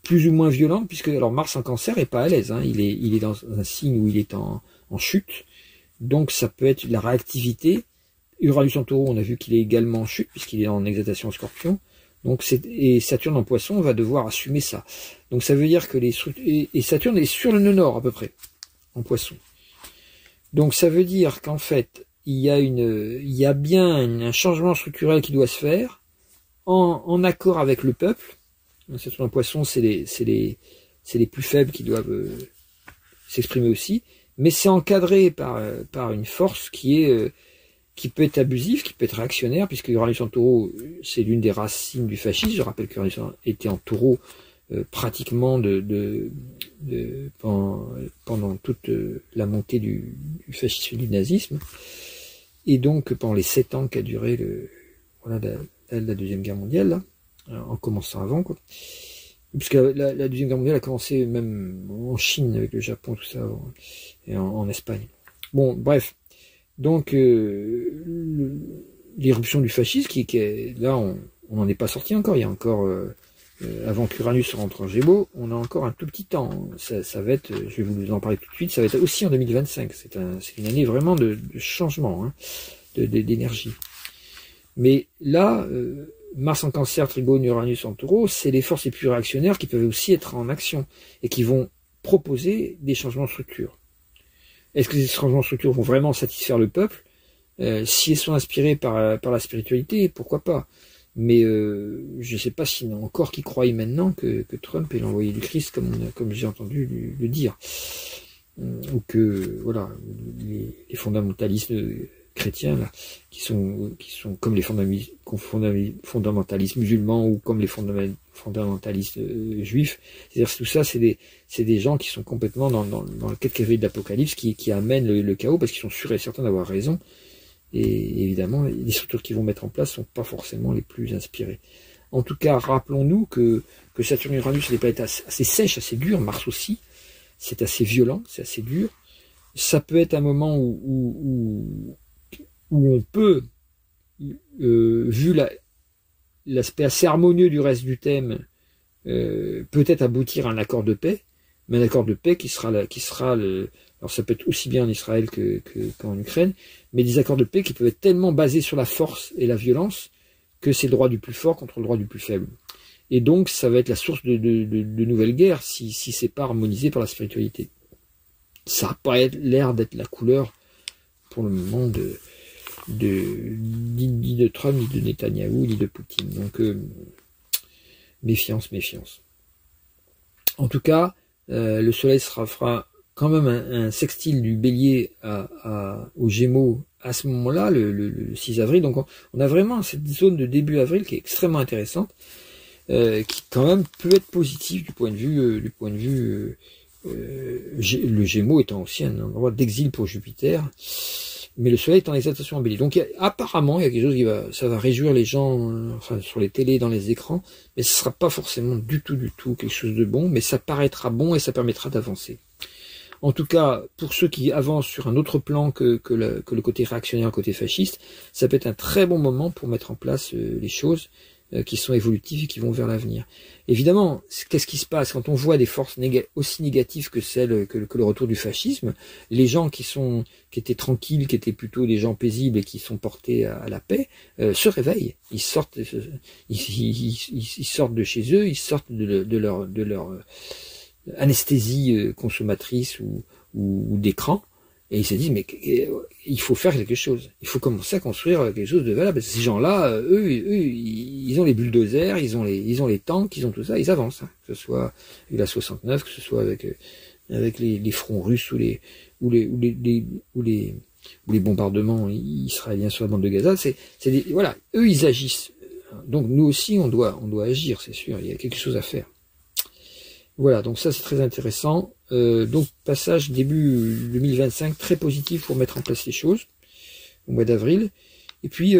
plus ou moins violente, puisque alors Mars en Cancer est pas à l'aise, hein, il est dans un signe où il est en chute, donc ça peut être la réactivité. Uranus en Taureau, on a vu qu'il est également en chute, puisqu'il est en exaltation en Scorpion, donc et Saturne en Poisson va devoir assumer ça. Donc ça veut dire que et Saturne est sur le nœud nord à peu près, en Poisson. Donc ça veut dire qu'en fait, il y a bien un changement structurel qui doit se faire en accord avec le peuple. Saturne en Poisson, c'est les plus faibles qui doivent s'exprimer aussi, mais c'est encadré par une force qui peut être abusive, qui peut être réactionnaire, puisque Uranus en Taureau, c'est l'une des racines du fascisme. Je rappelle qu'Uranus était en Taureau pratiquement pendant toute la montée du fascisme et du nazisme, et donc pendant les 7 ans qu'a duré la Deuxième Guerre mondiale, là, en commençant avant, quoi. Puisque la Deuxième Guerre mondiale a commencé même en Chine avec le Japon, tout ça, et en Espagne. Bon, bref. Donc l'éruption du fascisme, qui est là, on n'en est pas sorti encore. Il y a encore avant qu'Uranus rentre en Gémeaux, on a encore un tout petit temps. Ça va être, je vais vous en parler tout de suite, ça va être aussi en 2025. C'est une année vraiment de changement, hein, d'énergie. Mais là, Mars en Cancer, trigone, Uranus en Taureau, c'est les forces les plus réactionnaires qui peuvent aussi être en action et qui vont proposer des changements de structure. Est-ce que ces changements de structure vont vraiment satisfaire le peuple? Si ils sont inspirés par la spiritualité, pourquoi pas? Mais je ne sais pas s'il y en a encore qui croient maintenant que Trump est l'envoyé du Christ, comme j'ai entendu le dire. Ou que voilà, les fondamentalistes chrétiens là, qui sont comme les fondamentalistes musulmans ou comme les fondamentalistes juifs. C'est-à-dire tout ça, c'est des gens qui sont complètement dans la quête cavalier de l'Apocalypse, qui amènent le chaos parce qu'ils sont sûrs et certains d'avoir raison. Et évidemment, les structures qu'ils vont mettre en place sont pas forcément les plus inspirées. En tout cas, rappelons-nous que Saturne-Uranus a des planètes assez sèches, assez dures, Mars aussi, c'est assez violent, c'est assez dur. Ça peut être un moment où on peut, vu l'aspect assez harmonieux du reste du thème, peut-être aboutir à un accord de paix, mais un accord de paix qui sera alors ça peut être aussi bien en Israël qu'en Ukraine, mais des accords de paix qui peuvent être tellement basés sur la force et la violence que c'est le droit du plus fort contre le droit du plus faible. Et donc ça va être la source de nouvelles guerres si c'est pas harmonisé par la spiritualité. Ça n'a pas l'air d'être la couleur pour le moment ni de Trump, ni de Netanyahou, ni de Poutine. Donc méfiance. En tout cas, le soleil fera quand même un sextile du bélier aux Gémeaux à ce moment-là, le 6 avril. Donc on a vraiment cette zone de début avril qui est extrêmement intéressante, qui quand même peut être positive du point de vue le Gémeaux étant aussi un endroit d'exil pour Jupiter, mais le soleil est en exaltation en bélier. Donc apparemment il y a quelque chose ça va réjouir les gens, enfin sur les télés, dans les écrans, mais ce sera pas forcément du tout quelque chose de bon, mais ça paraîtra bon et ça permettra d'avancer. En tout cas, pour ceux qui avancent sur un autre plan que le côté réactionnaire, le côté fasciste, ça peut être un très bon moment pour mettre en place les choses qui sont évolutives et qui vont vers l'avenir. Évidemment, qu'est-ce qui se passe quand on voit des forces aussi négatives que celles que le retour du fascisme? Les gens qui étaient tranquilles, qui étaient plutôt des gens paisibles et qui sont portés à la paix, se réveillent. Ils sortent de chez eux, ils sortent de leur anesthésie consommatrice ou d'écran, et ils se disent mais il faut faire quelque chose, il faut commencer à construire quelque chose de valable. Ces gens-là, eux, ils ont les bulldozers, ils ont les tanks, ils ont tout ça, ils avancent, hein, que ce soit avec la 69, que ce soit avec les fronts russes ou les bombardements israéliens sur la bande de Gaza. Voilà, eux ils agissent. Donc nous aussi on doit agir, c'est sûr, il y a quelque chose à faire. Voilà, donc ça c'est très intéressant. Donc passage début 2025 très positif pour mettre en place les choses au mois d'avril. Et puis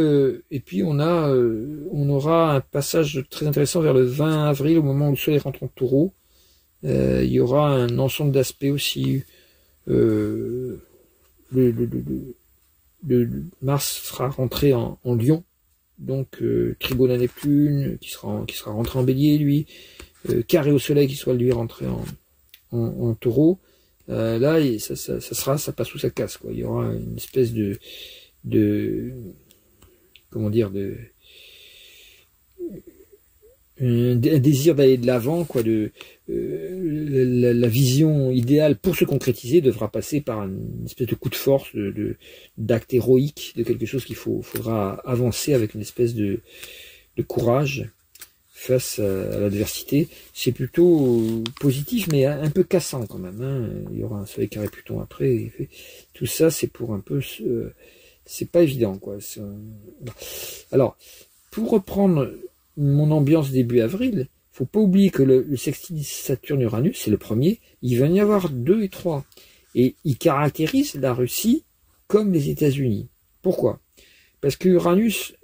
on aura un passage très intéressant vers le 20 avril au moment où le soleil rentre en Taureau. Il y aura un ensemble d'aspects aussi. Mars sera rentré en Lion, donc trigone à Neptune qui sera rentré en Bélier lui. Carré au soleil qui soit lui rentré en Taureau, là ça passe ou ça casse, quoi. Il y aura une espèce de comment dire, un désir d'aller de l'avant, quoi. La vision idéale pour se concrétiser devra passer par une espèce de coup de force, d'acte héroïque, de quelque chose faudra avancer avec une espèce de courage face à l'adversité. C'est plutôt positif, mais un peu cassant quand même, hein. Il y aura un soleil carré Pluton après. Tout ça, c'est pour un peu... c'est pas évident, quoi. Alors, pour reprendre mon ambiance début avril, faut pas oublier que le sextile Saturne-Uranus, c'est le premier. Il va y avoir 2 et 3. Et il caractérise la Russie comme les États-Unis. Pourquoi? Parce que Uranus,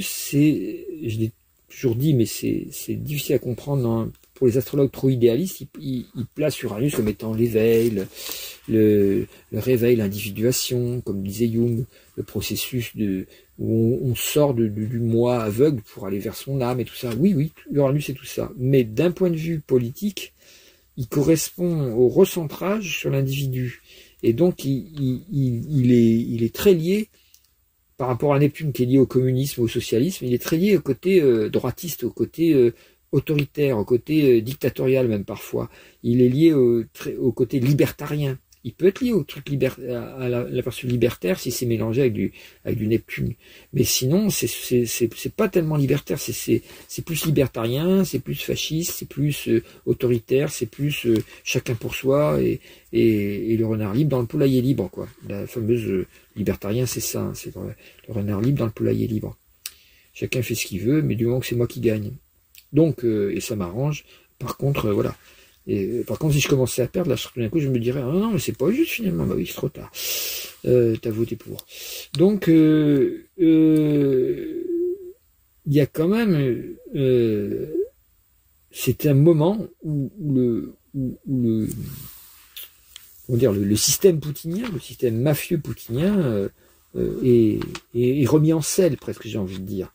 c'est... Je l'ai toujours dit, mais c'est difficile à comprendre, hein. Pour les astrologues trop idéalistes, ils placent Uranus comme étant l'éveil, le réveil, l'individuation, comme disait Jung, le processus où on sort du moi aveugle pour aller vers son âme et tout ça. Oui, Uranus c'est tout ça. Mais d'un point de vue politique, il correspond au recentrage sur l'individu. Et donc, il est très lié par rapport à Neptune qui est lié au communisme, au socialisme, il est très lié au côté droitiste, au côté autoritaire, au côté dictatorial même parfois. Il est lié au côté libertarien. Il peut être lié au truc à la version libertaire si c'est mélangé avec du Neptune. Mais sinon, c'est pas tellement libertaire, c'est plus libertarien, c'est plus fasciste, c'est plus autoritaire, c'est plus chacun pour soi et le renard libre dans le poulailler libre, quoi. La fameuse libertarien, c'est ça, hein, c'est le renard libre dans le poulailler libre. Chacun fait ce qu'il veut, mais du moment que c'est moi qui gagne. Donc, et ça m'arrange. Par contre, voilà. Et par contre, si je commençais à perdre, là, tout d'un coup, je me dirais, ah non, mais c'est pas juste finalement. Bah oui, c'est trop tard. T'as voté pour. Donc, il y a quand même, c'est un moment où le système poutinien, le système mafieux poutinien est remis en selle, presque, j'ai envie de dire.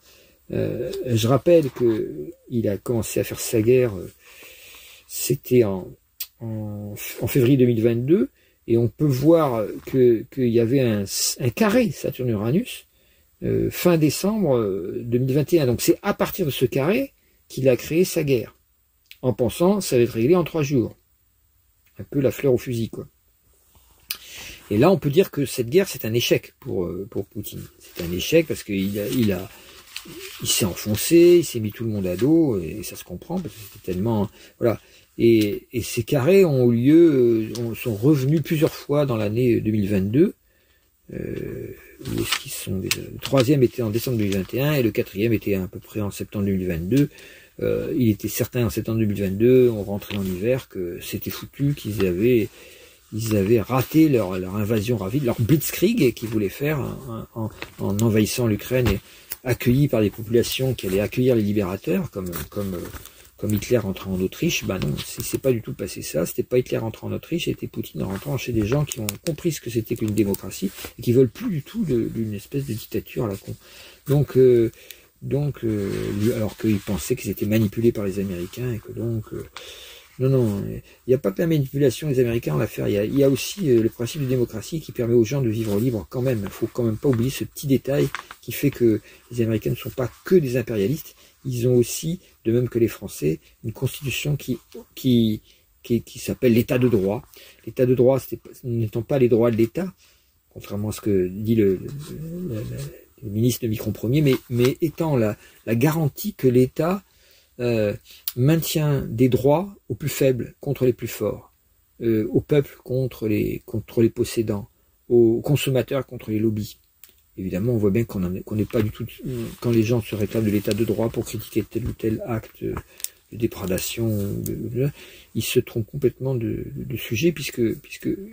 Je rappelle que il a commencé à faire sa guerre, c'était en février 2022, et on peut voir qu'il y avait un carré Saturne-Uranus fin décembre 2021. Donc c'est à partir de ce carré qu'il a créé sa guerre, en pensant que ça va être réglé en 3 jours. Un peu la fleur au fusil, quoi. Et là, on peut dire que cette guerre, c'est un échec pour Poutine. C'est un échec parce qu'il il s'est enfoncé, il s'est mis tout le monde à dos, et ça se comprend parce que c'était tellement, voilà. Et ces carrés ont eu lieu, sont revenus plusieurs fois dans l'année 2022. Où est-ce qu'ils sont déjà? Le 3e était en décembre 2021 et le 4e était à peu près en septembre 2022. Il était certain en septembre 2022, on rentrait en hiver, que c'était foutu, qu'ils avaient raté leur invasion rapide, leur blitzkrieg qu'ils voulaient faire en envahissant l'Ukraine et accueillis par des populations qui allaient accueillir les libérateurs, comme Hitler rentrant en Autriche. Bah non, c'est pas du tout passé ça. C'était pas Hitler rentrant en Autriche, c'était Poutine rentrant chez des gens qui ont compris ce que c'était qu'une démocratie et qui veulent plus du tout d'une espèce de dictature à la con. Donc, alors qu'ils pensaient qu'ils étaient manipulés par les Américains et que donc non, il n'y a pas que la manipulation des Américains en l'affaire, il y a aussi le principe de démocratie qui permet aux gens de vivre libre quand même. Il faut quand même pas oublier ce petit détail qui fait que les Américains ne sont pas que des impérialistes, ils ont aussi, de même que les Français, une constitution qui s'appelle l'état de droit. L'état de droit, n'étant pas les droits de l'État, contrairement à ce que dit le ministre de Micron Ier, mais étant la garantie que l'État maintient des droits aux plus faibles contre les plus forts, au peuple contre les possédants, aux consommateurs contre les lobbies. Évidemment, on voit bien qu'on n'est pas du tout, quand les gens se réclament de l'état de droit pour critiquer tel ou tel acte de déprédation, ils se trompent complètement de sujet puisque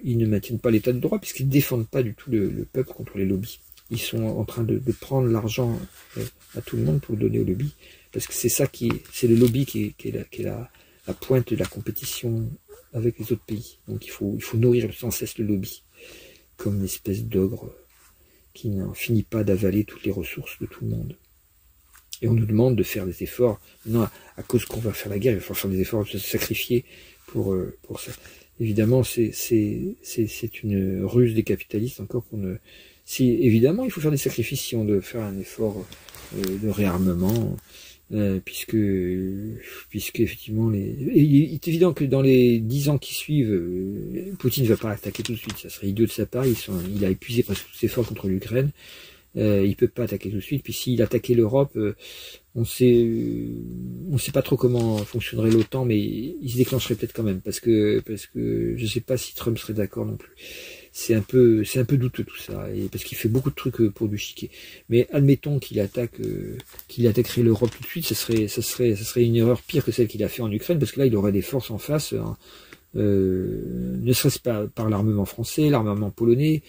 ils ne maintiennent pas l'état de droit, puisqu'ils ne défendent pas du tout le peuple contre les lobbies. Ils sont en train de prendre l'argent à tout le monde pour le donner aux lobbies. Parce que c'est ça c'est le lobby qui est la pointe de la compétition avec les autres pays. Donc il faut nourrir sans cesse le lobby, comme une espèce d'ogre qui n'en finit pas d'avaler toutes les ressources de tout le monde. Et on nous demande de faire des efforts. Non, à cause qu'on va faire la guerre, il va falloir faire des efforts, se sacrifier pour ça. Évidemment, c'est une ruse des capitalistes encore qu'on ne. Si évidemment, il faut faire des sacrifices si on doit faire un effort de réarmement. Puisque effectivement il est évident que dans les 10 ans qui suivent, Poutine ne va pas attaquer tout de suite, ça serait idiot de sa part, il a épuisé presque tous ses efforts contre l'Ukraine, il peut pas attaquer tout de suite, puis s'il attaquait l'Europe, on sait pas trop comment fonctionnerait l'OTAN, mais il se déclencherait peut-être quand même, parce que je sais pas si Trump serait d'accord non plus. C'est un peu douteux tout ça, et parce qu'il fait beaucoup de trucs pour du chiquet. Mais admettons qu'il attaquerait l'Europe tout de suite, ça serait une erreur pire que celle qu'il a fait en Ukraine, parce que là il aurait des forces en face, ne serait-ce pas par l'armement français, l'armement polonais,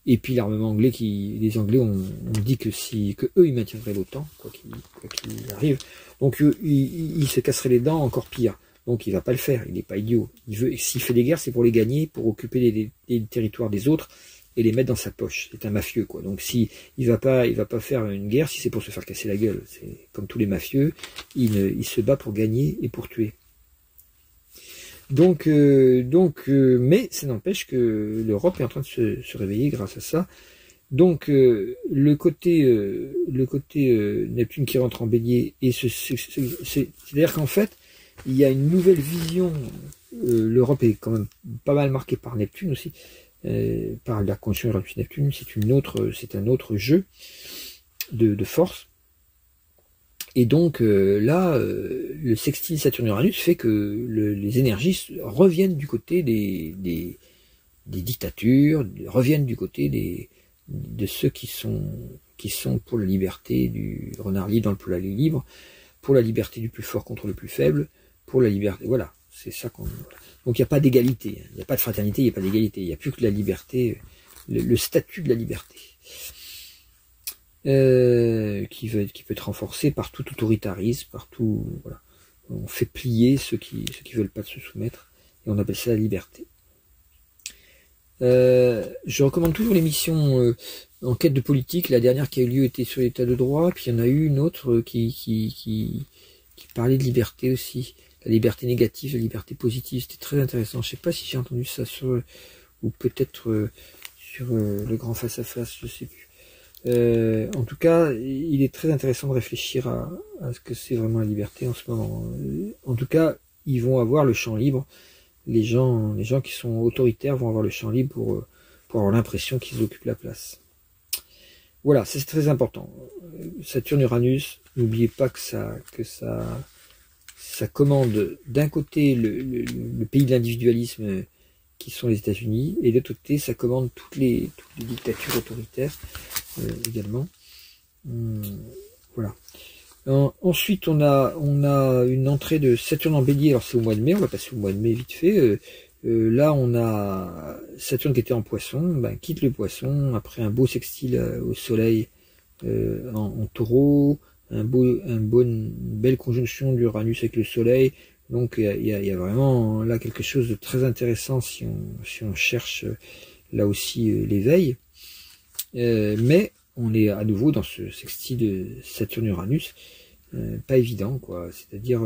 et puis l'armement anglais les Anglais ont dit que eux ils maintiendraient l'OTAN, quoi qu'il arrive. Donc il se casserait les dents encore pire. Donc il va pas le faire, il n'est pas idiot. S'il fait des guerres, c'est pour les gagner, pour occuper les territoires des autres et les mettre dans sa poche. C'est un mafieux, quoi. Donc si il va pas faire une guerre si c'est pour se faire casser la gueule. C'est comme tous les mafieux, il se bat pour gagner et pour tuer. Donc mais ça n'empêche que l'Europe est en train de se réveiller grâce à ça. Donc le côté Neptune qui rentre en Bélier et c'est-à-dire qu'en fait il y a une nouvelle vision l'Europe est quand même pas mal marquée par Neptune aussi, par la conjonction Uranus-Neptune. C'est un autre jeu de force. Et donc là, le sextile Saturne-Uranus fait que les énergies reviennent du côté des dictatures, reviennent du côté de ceux qui sont pour la liberté du renard libre dans le poulailler libre, pour la liberté du plus fort contre le plus faible, pour la liberté, voilà, c'est ça qu'on... Voilà. Donc il n'y a pas d'égalité, il n'y a pas de fraternité, il n'y a pas d'égalité, il n'y a plus que la liberté, le statut de la liberté, qui peut être renforcé par tout autoritarisme, par tout, voilà. On fait plier ceux qui veulent pas se soumettre, et on appelle ça la liberté. Je recommande toujours l'émission Enquête de politique. La dernière qui a eu lieu était sur l'état de droit, puis il y en a eu une autre qui parlait de liberté aussi, la liberté négative, la liberté positive. C'était très intéressant. Je sais pas si j'ai entendu ça sur, ou peut-être sur le grand face à face, je sais plus. En tout cas, il est très intéressant de réfléchir à ce que c'est vraiment la liberté en ce moment. En tout cas, ils vont avoir le champ libre. Les gens qui sont autoritaires vont avoir le champ libre pour avoir l'impression qu'ils occupent la place. Voilà, c'est très important. Saturne-Uranus, n'oubliez pas que ça commande d'un côté le pays de l'individualisme qui sont les États-Unis, et de l'autre côté, ça commande toutes les dictatures autoritaires également. Voilà. Ensuite, on a une entrée de Saturne en Bélier. Alors c'est au mois de mai, on va passer au mois de mai vite fait. Là, on a Saturne qui était en Poisson, quitte le Poisson après un beau sextile au Soleil en Taureau, une belle conjonction d'Uranus avec le Soleil. Donc il y a vraiment là quelque chose de très intéressant si on cherche là aussi l'éveil. Mais on est à nouveau dans ce sextile Saturne-Uranus, pas évident, quoi. C'est-à-dire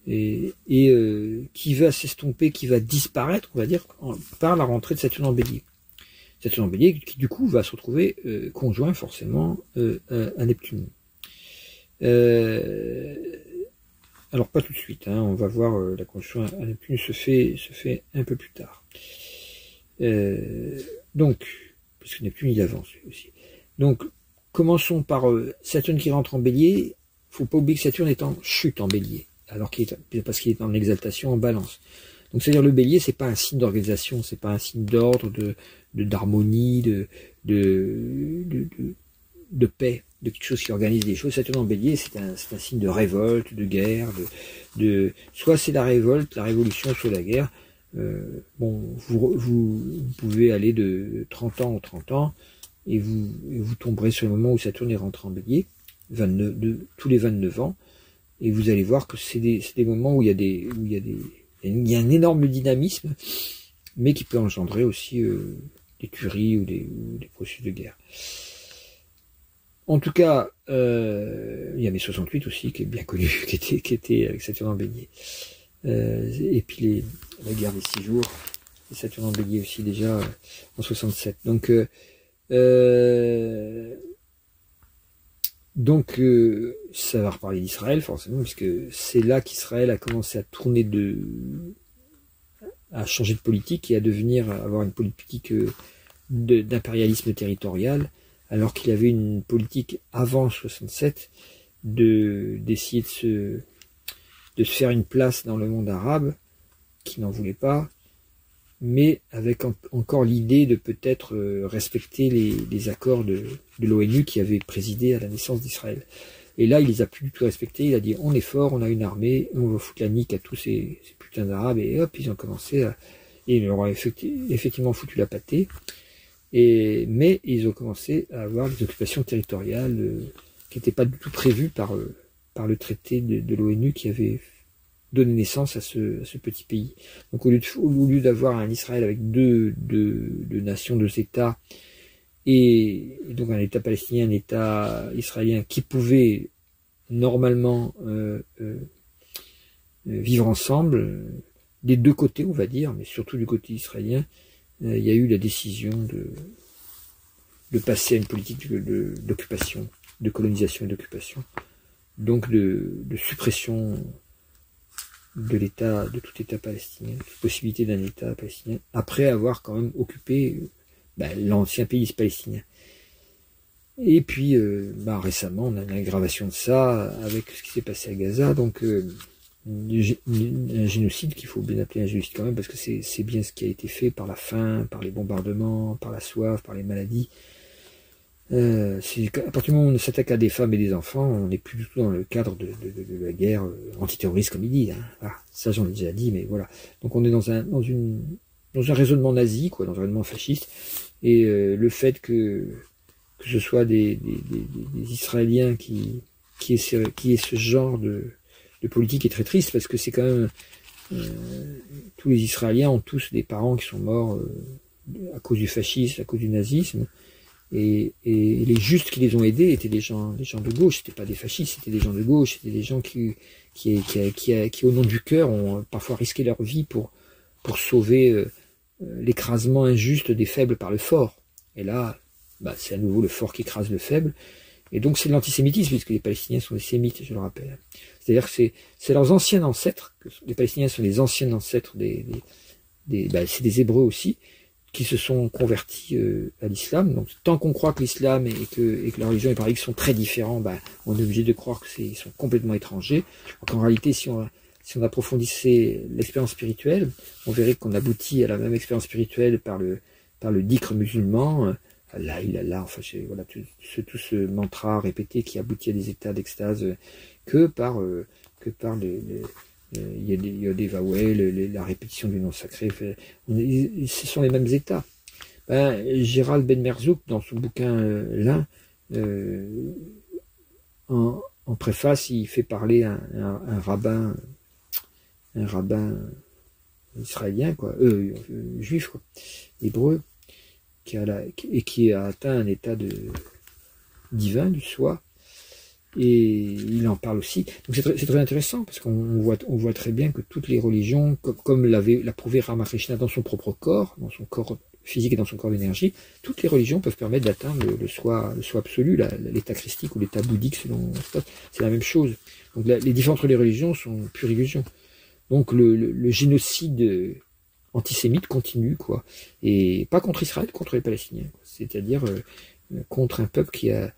qui va s'estomper, qui va disparaître, on va dire, par la rentrée de Saturne en Bélier. Saturne en Bélier qui du coup va se retrouver conjoint forcément à Neptune. Alors pas tout de suite, hein, on va voir la conjonction à Neptune se fait un peu plus tard. Donc, parce que Neptune il avance aussi. Donc, commençons par Saturne qui rentre en Bélier. Faut pas oublier que Saturne est en chute en Bélier, parce qu'il est en exaltation en Balance. Donc, c'est-à-dire le Bélier, c'est pas un signe d'organisation, c'est pas un signe d'ordre, d'harmonie, de paix, de quelque chose qui organise des choses. Saturne en Bélier, c'est un signe de révolte, de guerre, soit c'est la révolte, la révolution, soit la guerre. Bon, vous pouvez aller de 30 ans aux 30 ans. Et vous tomberez sur le moment où Saturne est rentré en Bélier, tous les 29 ans, et vous allez voir que c'est des moments où il y a un énorme dynamisme, mais qui peut engendrer aussi des tueries ou des processus de guerre. En tout cas, il y avait 68 aussi, qui est bien connu, qui était avec Saturne en Bélier. Et puis la guerre des 6 jours, et Saturne en Bélier aussi déjà en 67. Donc ça va reparler d'Israël forcément, puisque c'est là qu'Israël a commencé à tourner à changer de politique et à avoir une politique d'impérialisme territorial, alors qu'il avait une politique avant 67 d'essayer de se faire une place dans le monde arabe, qui n'en voulait pas, mais avec encore l'idée de peut-être respecter les accords de l'ONU qui avaient présidé à la naissance d'Israël. Et là, il les a plus du tout respectés. Il a dit, on est fort, on a une armée, on va foutre la nique à tous ces putains d'Arabes. Et hop, ils ont commencé et ils leur ont effectivement foutu la pâtée. Mais ils ont commencé à avoir des occupations territoriales qui n'étaient pas du tout prévues par le traité de l'ONU qui avait donner naissance à ce petit pays. Donc au lieu d'avoir un Israël avec deux nations, deux États, et donc un État palestinien, un État israélien qui pouvaient normalement vivre ensemble, des deux côtés on va dire, mais surtout du côté israélien, il y a eu la décision de passer à une politique d'occupation, de colonisation et d'occupation, donc de suppression l'État, de tout État palestinien, la possibilité d'un État palestinien, après avoir quand même occupé l'ancien pays palestinien. Et puis, récemment, on a une aggravation de ça avec ce qui s'est passé à Gaza, donc un génocide qu'il faut bien appeler un génocide quand même, parce que c'est bien ce qui a été fait par la faim, par les bombardements, par la soif, par les maladies. À partir du moment où on s'attaque à des femmes et des enfants, on n'est plus du tout dans le cadre de la guerre antiterroriste comme il dit. Hein. Voilà. Ça j'en ai déjà dit, mais voilà. Donc on est dans un raisonnement nazi, quoi, dans un raisonnement fasciste, et le fait que ce soit des Israéliens qui aient ce genre de politique est très triste, parce que c'est quand même tous les Israéliens ont tous des parents qui sont morts à cause du fascisme, à cause du nazisme. Et les justes qui les ont aidés étaient des gens de gauche, c'était pas des fascistes, c'était des gens de gauche, c'était des gens qui au nom du cœur ont parfois risqué leur vie pour sauver l'écrasement injuste des faibles par le fort. Et là, c'est à nouveau le fort qui écrase le faible. Et donc c'est de l'antisémitisme, puisque les Palestiniens sont des sémites, je le rappelle. C'est-à-dire que c'est leurs anciens ancêtres, que les Palestiniens sont les anciens ancêtres c'est des Hébreux aussi, qui se sont convertis à l'islam. Donc tant qu'on croit que l'islam et que la religion et paraît sont très différents, on est obligé de croire qu'ils sont complètement étrangers. Alors qu'en réalité, si on approfondissait l'expérience spirituelle, on verrait qu'on aboutit à la même expérience spirituelle par le dhikr musulman, Allah, enfin voilà, tout ce mantra répété qui aboutit à des états d'extase que par il y a des vawel, la répétition du nom sacré, ce sont les mêmes états. Gérald Ben Merzouk, dans son bouquin l'un, en préface, il fait parler un rabbin israélien, quoi, juif, quoi, hébreu, qui a atteint un état divin du soi. Et il en parle aussi. Donc c'est très intéressant, parce qu'on voit très bien que toutes les religions, comme l'a prouvé Ramakrishna dans son propre corps, dans son corps physique et dans son corps d'énergie, toutes les religions peuvent permettre d'atteindre le soi absolu, l'état christique ou l'état bouddhique, selon c'est la même chose. Donc les différences entre les religions sont pure illusion. Donc le génocide antisémite continue, quoi. Et pas contre Israël, contre les Palestiniens. C'est-à-dire contre un peuple qui a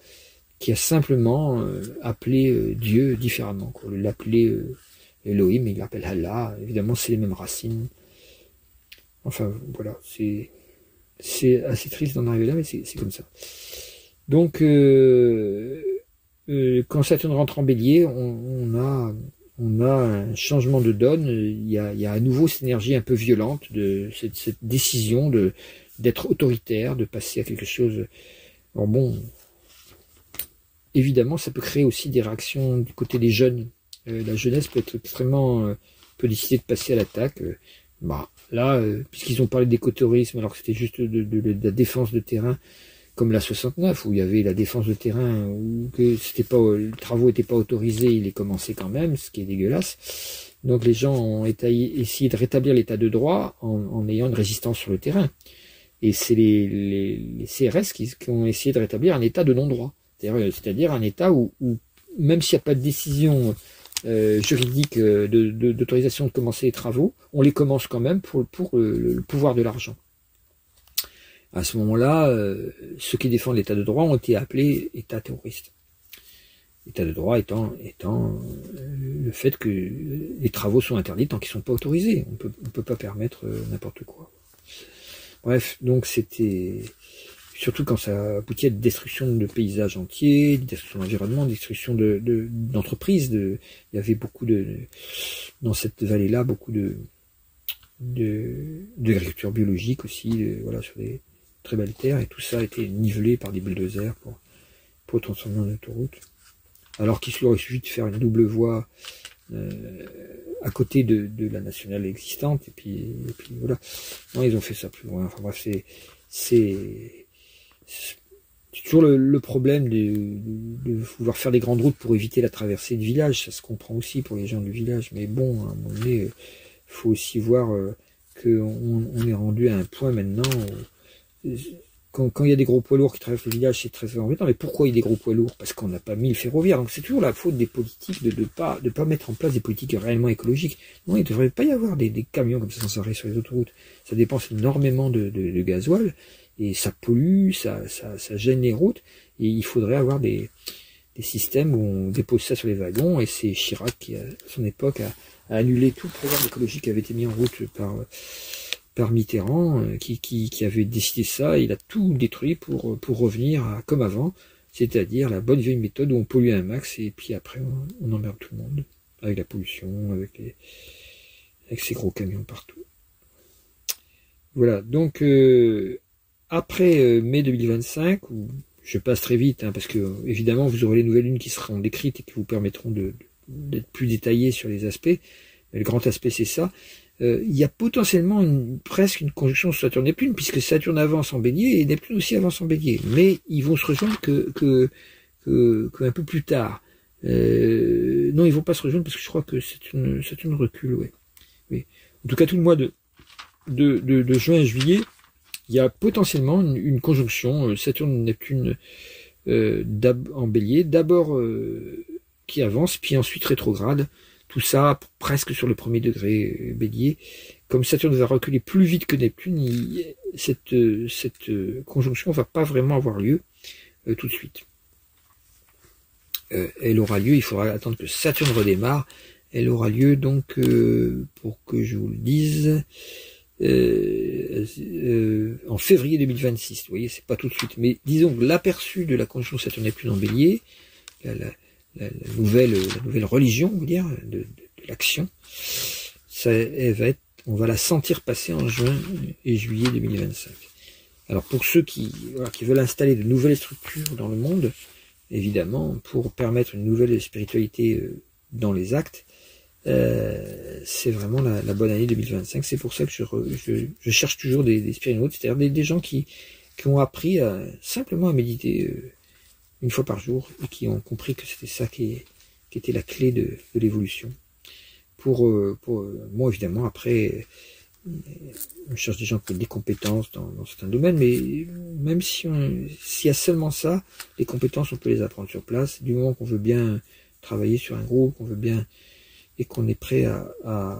simplement appelé Dieu différemment. Il l'appelait Elohim, il l'appelle Allah. Évidemment, c'est les mêmes racines. Enfin, voilà, c'est assez triste d'en arriver là, mais c'est comme ça. Donc, quand Saturne rentre en bélier, on a un changement de donne. Il y a à nouveau cette énergie un peu violente, de cette décision d'être autoritaire, de passer à quelque chose. Alors bon, évidemment, ça peut créer aussi des réactions du côté des jeunes. La jeunesse peut être peut décider de passer à l'attaque. Là, puisqu'ils ont parlé d'écoterrorisme, alors que c'était juste de la défense de terrain, comme la 69, où il y avait la défense de terrain, où les travaux n'étaient pas autorisés, il est commencé quand même, ce qui est dégueulasse. Donc les gens ont essayé de rétablir l'état de droit en ayant une résistance sur le terrain. Et c'est les CRS qui ont essayé de rétablir un état de non-droit. C'est-à-dire un état où même s'il n'y a pas de décision juridique d'autorisation de commencer les travaux, on les commence quand même pour le pouvoir de l'argent. À ce moment-là, ceux qui défendent l'état de droit ont été appelés états terroristes. L'état de droit étant le fait que les travaux sont interdits tant qu'ils ne sont pas autorisés. On peut pas permettre n'importe quoi. Bref, donc c'était... Surtout quand ça aboutit à de destruction de paysages entiers, de destruction d'environnement, de destruction d'entreprises. Il y avait beaucoup dans cette vallée-là, beaucoup d'agriculture biologique aussi, voilà, sur des très belles terres, et tout ça a été nivelé par des bulldozers pour transformer en autoroute. Alors qu'il aurait suffi de faire une double voie à côté de la nationale existante, et puis voilà. Non, ils ont fait ça plus loin. Enfin bref, c'est toujours le problème de vouloir faire des grandes routes pour éviter la traversée de village. Ça se comprend aussi pour les gens du village, mais bon, à un moment donné, il faut aussi voir qu'on est rendu à un point maintenant où, quand il y a des gros poids lourds qui traversent le village, c'est très embêtant. Mais pourquoi il y a des gros poids lourds? Parce qu'on n'a pas mis le ferroviaire. Donc c'est toujours la faute des politiques de pas mettre en place des politiques réellement écologiques. Non, il ne devrait pas y avoir des camions comme ça sans arrêt sur les autoroutes. Ça dépense énormément de gasoil et ça pollue, ça gêne les routes. Et il faudrait avoir des systèmes où on dépose ça sur les wagons. Et c'est Chirac qui, à son époque, a annulé tout le programme écologique qui avait été mis en route par Mitterrand, qui avait décidé ça. Il a tout détruit pour revenir à comme avant, c'est-à-dire la bonne vieille méthode où on pollue un max et puis après on emmerde tout le monde avec la pollution, avec ces gros camions partout. Voilà, donc après mai 2025, où je passe très vite, hein, parce que évidemment vous aurez les nouvelles lunes qui seront décrites et qui vous permettront d'être plus détaillés sur les aspects. Le grand aspect c'est ça. Il y a potentiellement presque une conjonction Saturne-Neptune, puisque Saturne avance en Bélier et Neptune aussi avance en Bélier. Mais ils vont se rejoindre que un peu plus tard. Non, ils vont pas se rejoindre parce que je crois que Saturne recule, ouais. Oui. En tout cas, tout le mois de juin et juillet, il y a potentiellement une conjonction Saturne-Neptune en Bélier, d'abord qui avance, puis ensuite rétrograde. Tout ça presque sur le premier degré Bélier. Comme Saturne va reculer plus vite que Neptune, cette conjonction va pas vraiment avoir lieu tout de suite. Elle aura lieu, il faudra attendre que Saturne redémarre. Elle aura lieu donc, pour que je vous le dise, en février 2026. Vous voyez, c'est pas tout de suite. Mais disons que l'aperçu de la conjonction Saturne-Neptune en Bélier, la nouvelle religion, on va dire, de l'action, on va la sentir passer en juin et juillet 2025. Alors pour ceux qui veulent installer de nouvelles structures dans le monde, évidemment, pour permettre une nouvelle spiritualité dans les actes, c'est vraiment la bonne année 2025. C'est pour ça que je cherche toujours des spirituels, c'est-à-dire des gens qui ont appris simplement à méditer une fois par jour, et qui ont compris que c'était ça qui était la clé de l'évolution. Pour moi, évidemment, après, on cherche des gens qui ont des compétences dans certains domaines, mais même s'il y a seulement ça, les compétences, on peut les apprendre sur place, du moment qu'on veut bien travailler sur un groupe, qu'on veut bien, et qu'on est prêt à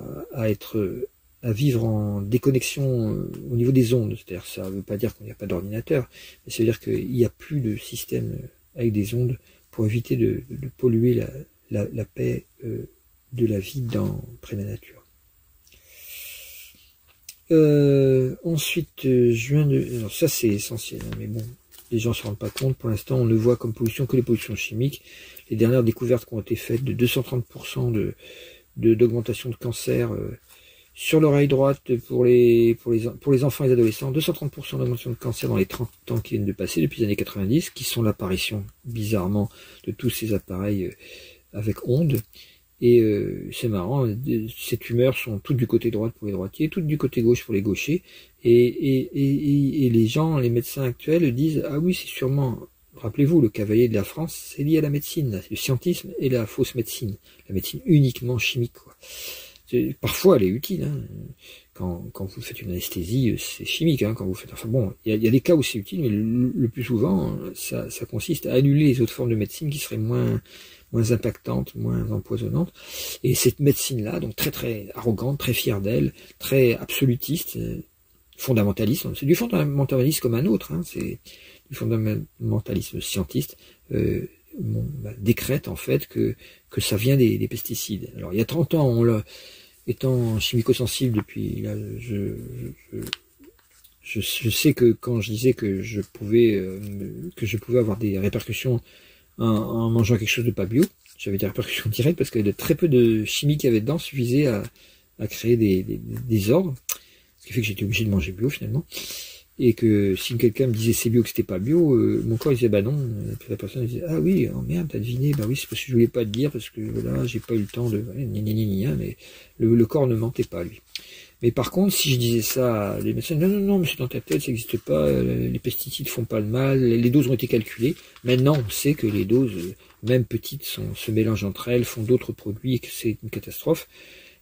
vivre en déconnexion au niveau des ondes. C'est-à-dire, ça ne veut pas dire qu'il n'y a pas d'ordinateur, mais ça veut dire qu'il n'y a plus de système avec des ondes pour éviter de polluer la paix de la vie près de la nature. Ensuite, alors ça c'est essentiel, hein, mais bon, les gens ne se rendent pas compte. Pour l'instant, on ne voit comme pollution que les pollutions chimiques. Les dernières découvertes qui ont été faites de 230% d'augmentation de cancer sur l'oreille droite pour les enfants et les adolescents, 230% d'augmentation de cancer dans les 30 ans qui viennent de passer depuis les années 90, qui sont l'apparition, bizarrement, de tous ces appareils avec ondes. Et c'est marrant, ces tumeurs sont toutes du côté droit pour les droitiers, toutes du côté gauche pour les gauchers. Et les gens, les médecins actuels disent, ah oui, c'est sûrement, rappelez-vous, le cavalier de la France, c'est lié à la médecine, le scientisme et la fausse médecine, la médecine uniquement chimique, quoi. Parfois elle est utile, hein. Quand vous faites une anesthésie, c'est chimique, hein, quand vous faites. Enfin bon, il y a des cas où c'est utile, mais le plus souvent, ça consiste à annuler les autres formes de médecine qui seraient moins impactantes, moins empoisonnantes. Et cette médecine-là, donc très très arrogante, très fière d'elle, très absolutiste, fondamentaliste. C'est du fondamentalisme comme un autre, hein, c'est du fondamentalisme scientiste. Décrète en fait que ça vient des pesticides. Alors il y a 30 ans, étant chimico-sensible depuis là, je sais que quand je disais que je pouvais avoir des répercussions en mangeant quelque chose de pas bio, j'avais des répercussions directes parce que très peu de chimie qu'il y avait dedans suffisait à créer des ordres, ce qui fait que j'étais obligé de manger bio finalement. Et que si quelqu'un me disait c'est bio que c'était pas bio, mon corps il disait bah non, puis la personne disait ah oui, oh merde, t'as deviné, bah oui, c'est parce que je voulais pas te dire, parce que voilà, j'ai pas eu le temps de mais le corps ne mentait pas lui. Mais par contre, si je disais ça, les médecins, non, mais c'est dans ta tête, ça n'existe pas, les pesticides font pas le mal, les doses ont été calculées. Maintenant, on sait que les doses, même petites, se mélangent entre elles, font d'autres produits et que c'est une catastrophe,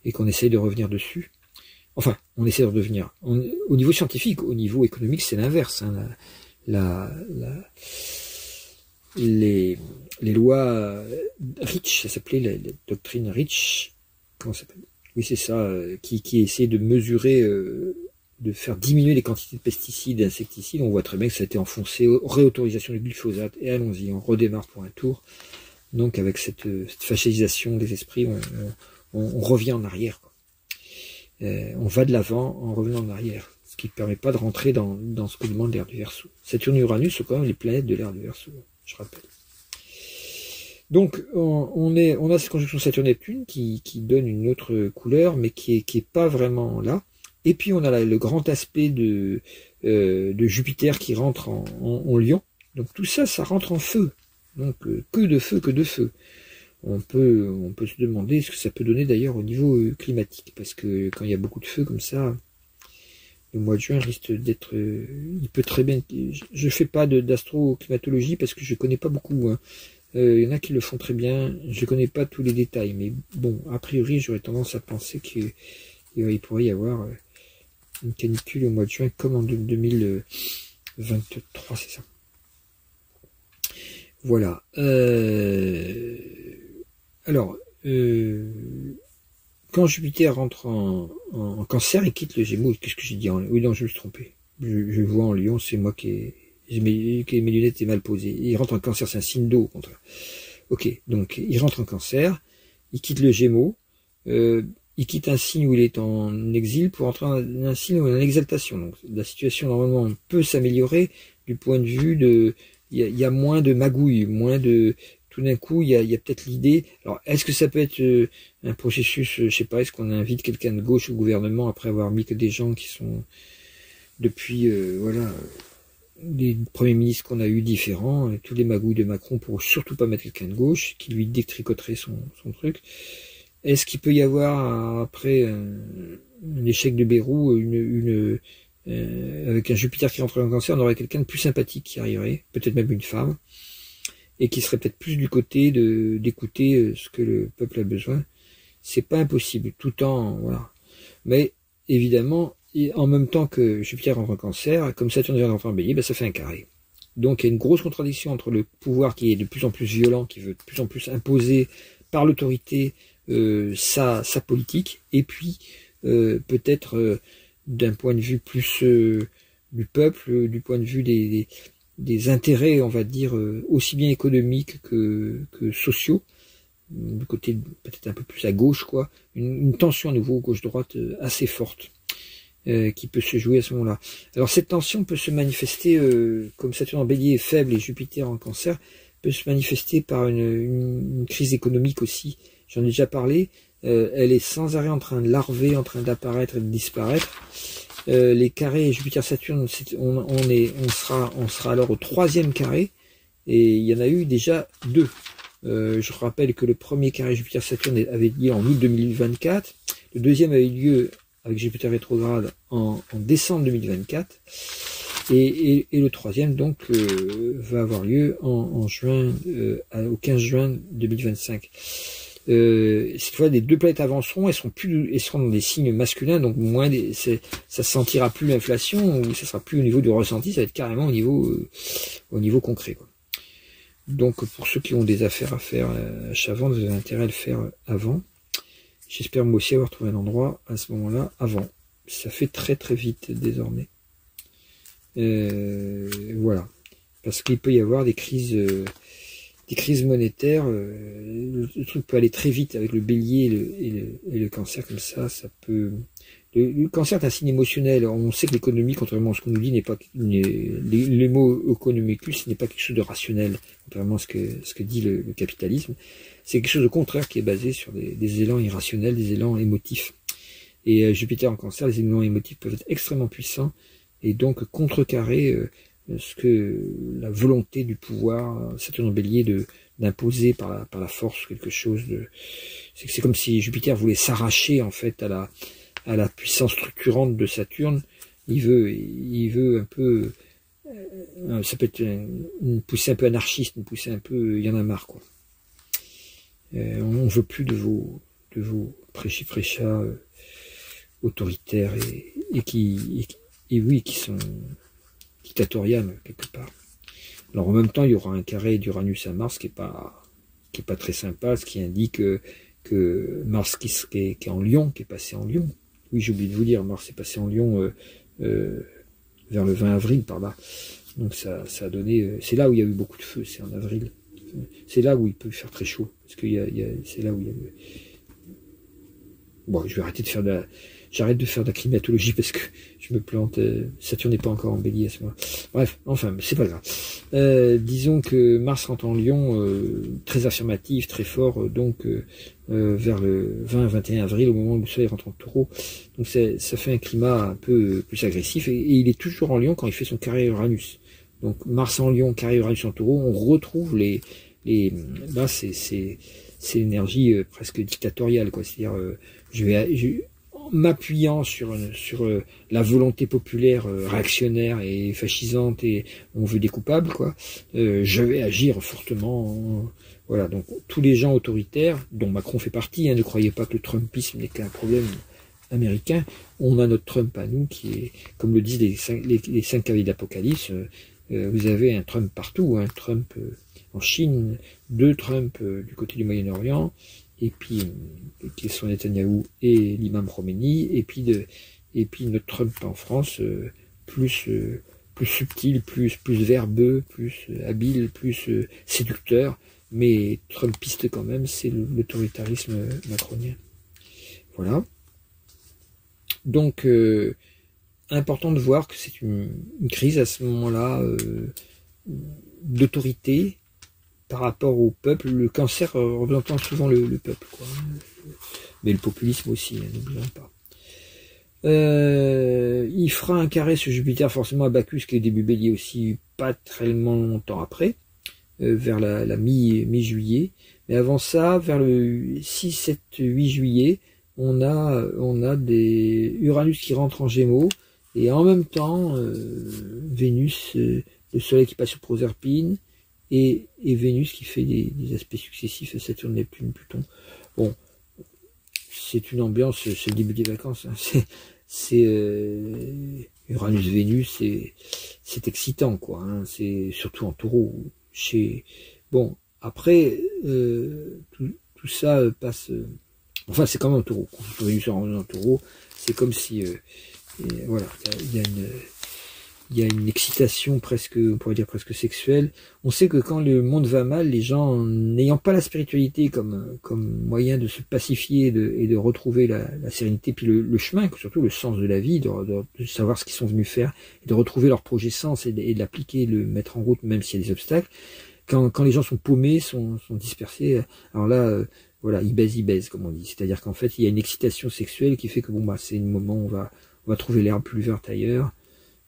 et qu'on essaye de revenir dessus. Enfin, on essaie de redevenir. Au niveau scientifique, au niveau économique, c'est l'inverse. Hein, les lois Rich, ça s'appelait la doctrine Rich, comment ça s'appelle? Oui, c'est ça, qui essaie de mesurer, de faire diminuer les quantités de pesticides et insecticides. On voit très bien que ça a été enfoncé, réautorisation du glyphosate, et allons-y, on redémarre pour un tour. Donc avec cette fascisation des esprits, on revient en arrière, quoi. On va de l'avant en revenant en arrière, ce qui ne permet pas de rentrer dans ce que demande l'ère du Verseau. Saturne et Uranus sont quand même les planètes de l'ère du Verseau, je rappelle. Donc on a cette conjonction Saturne-Neptune qui donne une autre couleur, mais qui est pas vraiment là. Et puis on a le grand aspect de Jupiter qui rentre en Lion. Donc tout ça, ça rentre en feu. Donc que de feu, que de feu. On peut se demander ce que ça peut donner d'ailleurs au niveau climatique, parce que quand il y a beaucoup de feu comme ça, le mois de juin risque d'être, il peut très bien. Je fais pas d'astro-climatologie parce que je connais pas beaucoup. Hein. Il y en a qui le font très bien. Je connais pas tous les détails, mais bon, a priori, j'aurais tendance à penser qu'il pourrait y avoir une canicule au mois de juin comme en 2023, c'est ça. Voilà. Alors, quand Jupiter rentre en Cancer, il quitte le Gémeaux. Qu'est-ce que j'ai dit? Oui, non, je me suis trompé. Je vois en Lion, c'est moi qui mes lunettes étaient mal posées. Il rentre en Cancer, c'est un signe d'eau, au contraire. Ok, donc il rentre en Cancer, il quitte le Gémeaux, il quitte un signe où il est en exil pour entrer dans un signe où il est en exaltation. Donc la situation normalement peut s'améliorer du point de vue de... Il y a moins de magouilles, moins de... Tout d'un coup, il y a peut-être l'idée... Alors, est-ce que ça peut être un processus, je sais pas, est-ce qu'on invite quelqu'un de gauche au gouvernement après avoir mis que des gens qui sont depuis, voilà, les premiers ministres qu'on a eu différents, et tous les magouilles de Macron pour surtout pas mettre quelqu'un de gauche, qui lui détricoterait son truc. Est-ce qu'il peut y avoir, après un échec de Bérou, avec un Jupiter qui rentre en Cancer, on aurait quelqu'un de plus sympathique qui arriverait, peut-être même une femme, et qui serait peut-être plus du côté d'écouter ce que le peuple a besoin. C'est pas impossible, tout en voilà. Mais évidemment, en même temps que Jupiter rentre en Cancer, comme Saturne vient d'entrer en Bélier, ben ça fait un carré. Donc il y a une grosse contradiction entre le pouvoir qui est de plus en plus violent, qui veut de plus en plus imposer par l'autorité sa politique, et puis peut-être d'un point de vue plus du peuple, du point de vue des intérêts, on va dire, aussi bien économiques que sociaux, du côté peut-être un peu plus à gauche, quoi, une tension à nouveau gauche-droite assez forte qui peut se jouer à ce moment-là. Alors cette tension peut se manifester, comme Saturne en Bélier est faible et Jupiter en Cancer, peut se manifester par une crise économique aussi. J'en ai déjà parlé. Elle est sans arrêt en train de larver, en train d'apparaître et de disparaître. Les carrés Jupiter-Saturne, on sera alors au 3e carré, et il y en a eu déjà 2. Je rappelle que le premier carré Jupiter-Saturne avait lieu en août 2024, le deuxième avait eu lieu avec Jupiter rétrograde en décembre 2024, et le troisième donc va avoir lieu en juin, au 15 juin 2025. Cette fois, les 2 planètes avanceront, elles seront dans des signes masculins, donc moins ça sentira plus l'inflation, ou ça sera plus au niveau du ressenti, ça va être carrément au niveau concret, quoi. Donc pour ceux qui ont des affaires à faire à Chavante, vous avez intérêt à le faire avant. J'espère moi aussi avoir trouvé un endroit à ce moment-là avant. Ça fait très très vite désormais. Voilà, parce qu'il peut y avoir des crises monétaires, le truc peut aller très vite avec le bélier et le cancer, comme ça peut... Le cancer est un signe émotionnel. On sait que l'économie, contrairement à ce qu'on nous dit, n'est pas... Les mots economicus n'est pas quelque chose de rationnel, contrairement à ce que dit le capitalisme. C'est quelque chose de contraire qui est basé sur des élans irrationnels, des élans émotifs. Et Jupiter en Cancer, les élans émotifs peuvent être extrêmement puissants, et donc contrecarrer la volonté du pouvoir, Saturne en Bélier, d'imposer par la force quelque chose de... C'est comme si Jupiter voulait s'arracher en fait à la puissance structurante de Saturne. Il veut un peu... ça peut être une poussée un peu anarchiste, une poussée un peu... Il y en a marre, quoi. On veut plus de vos prêchis autoritaires et qui sont dictatorial quelque part. Alors en même temps, il y aura un carré d'Uranus à Mars qui est pas très sympa, ce qui indique que Mars qui est en Lion, qui est passé en Lion. Oui, j'ai oublié de vous dire, Mars est passé en Lion vers le 20 avril par là. Donc ça a donné, c'est là où il y a eu beaucoup de feu, c'est en avril. C'est là où il peut faire très chaud, parce que c'est là où il y a le... Bon, je vais arrêter de faire j'arrête de faire de la climatologie parce que je me plante. Saturne n'est pas encore en Bélier à ce moment-là. Bref, enfin, c'est pas grave. Disons que Mars rentre en Lion, très affirmatif, très fort, donc vers le 20-21 avril, au moment où le Soleil rentre en Taureau. Donc ça fait un climat un peu plus agressif, et il est toujours en Lion quand il fait son carré Uranus. Donc Mars en Lion, carré Uranus en Taureau, on retrouve là c'est l'énergie presque dictatoriale, quoi. C'est-à-dire en m'appuyant sur la volonté populaire réactionnaire et fascisante, et on veut des coupables, quoi, je vais agir fortement. Voilà, donc tous les gens autoritaires, dont Macron fait partie, ne croyez pas que le Trumpisme n'est qu'un problème américain. On a notre Trump à nous qui est, comme le disent les 5 cavaliers d'Apocalypse, vous avez un Trump partout, un Trump en Chine, 2 Trump du côté du Moyen-Orient, et puis qui sont Netanyahou et l'imam Khomeini, et puis notre Trump en France, plus subtil, plus verbeux, plus habile, plus séducteur, mais trumpiste quand même, c'est l'autoritarisme macronien. Voilà. Donc important de voir que c'est une crise à ce moment-là d'autorité par rapport au peuple. Le cancer représentant souvent le peuple, quoi. Mais le populisme aussi, n'oublions pas. Il fera un carré sur Jupiter forcément à Bacchus, qui est début Bélier aussi, pas très longtemps après, vers la mi-juillet. Mais avant ça, vers le 6, 7, 8 juillet, on a des Uranus qui rentre en Gémeaux, et en même temps Vénus, le Soleil qui passe sur Proserpine, et Vénus qui fait des aspects successifs à Saturne, Neptune, Pluton. Bon, c'est une ambiance, c'est le début des vacances, hein. C'est Uranus-Vénus, c'est excitant, quoi, hein. C'est surtout en Taureau. Bon, après tout ça passe. Enfin, c'est quand même en Taureau. Quand Vénus en Taureau, c'est comme si voilà, il y a une excitation presque, on pourrait dire presque sexuelle. On sait que quand le monde va mal, les gens n'ayant pas la spiritualité comme moyen de se pacifier et de retrouver la sérénité, puis le chemin, surtout le sens de la vie, de savoir ce qu'ils sont venus faire, et de retrouver leur projet sens et de l'appliquer, le mettre en route même s'il y a des obstacles. Quand les gens sont paumés, sont dispersés, alors là, voilà, ils baisent, comme on dit. C'est-à-dire qu'en fait, il y a une excitation sexuelle qui fait que bon, bah, c'est le moment où on va trouver l'herbe plus verte ailleurs.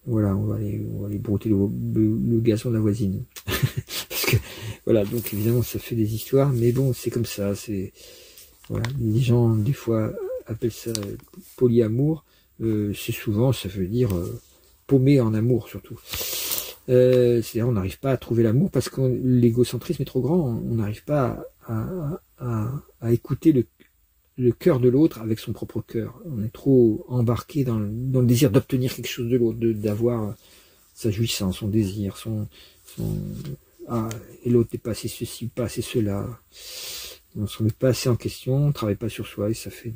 Voilà, on va aller brouter le gazon de la voisine. Parce que, voilà, donc évidemment, ça fait des histoires, mais bon, c'est comme ça, voilà, les gens, des fois, appellent ça polyamour, c'est souvent, ça veut dire paumé en amour, surtout. C'est-à-dire, on n'arrive pas à trouver l'amour parce que l'égocentrisme est trop grand, on n'arrive pas à écouter le cœur de l'autre avec son propre cœur. On est trop embarqué dans le désir d'obtenir quelque chose de l'autre, d'avoir sa jouissance, son désir, et l'autre n'est pas assez ceci, pas assez cela. On ne se remet pas assez en question, on ne travaille pas sur soi, et ça fait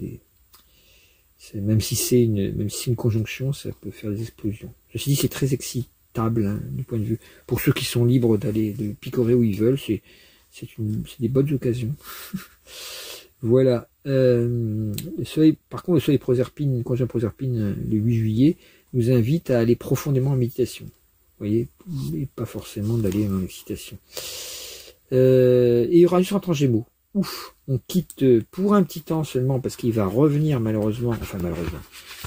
même si c'est une conjonction, ça peut faire des explosions. Ceci dit, c'est très excitable, hein, du point de vue. Pour ceux qui sont libres de picorer où ils veulent, c'est des bonnes occasions. Voilà. Par contre, le Soleil Proserpine, conjoint Proserpine, le 8 juillet, nous invite à aller profondément en méditation. Vous voyez, et pas forcément d'aller en excitation. Et Uranus rentre en Gémeaux. Ouf, on quitte pour un petit temps seulement, parce qu'il va revenir malheureusement,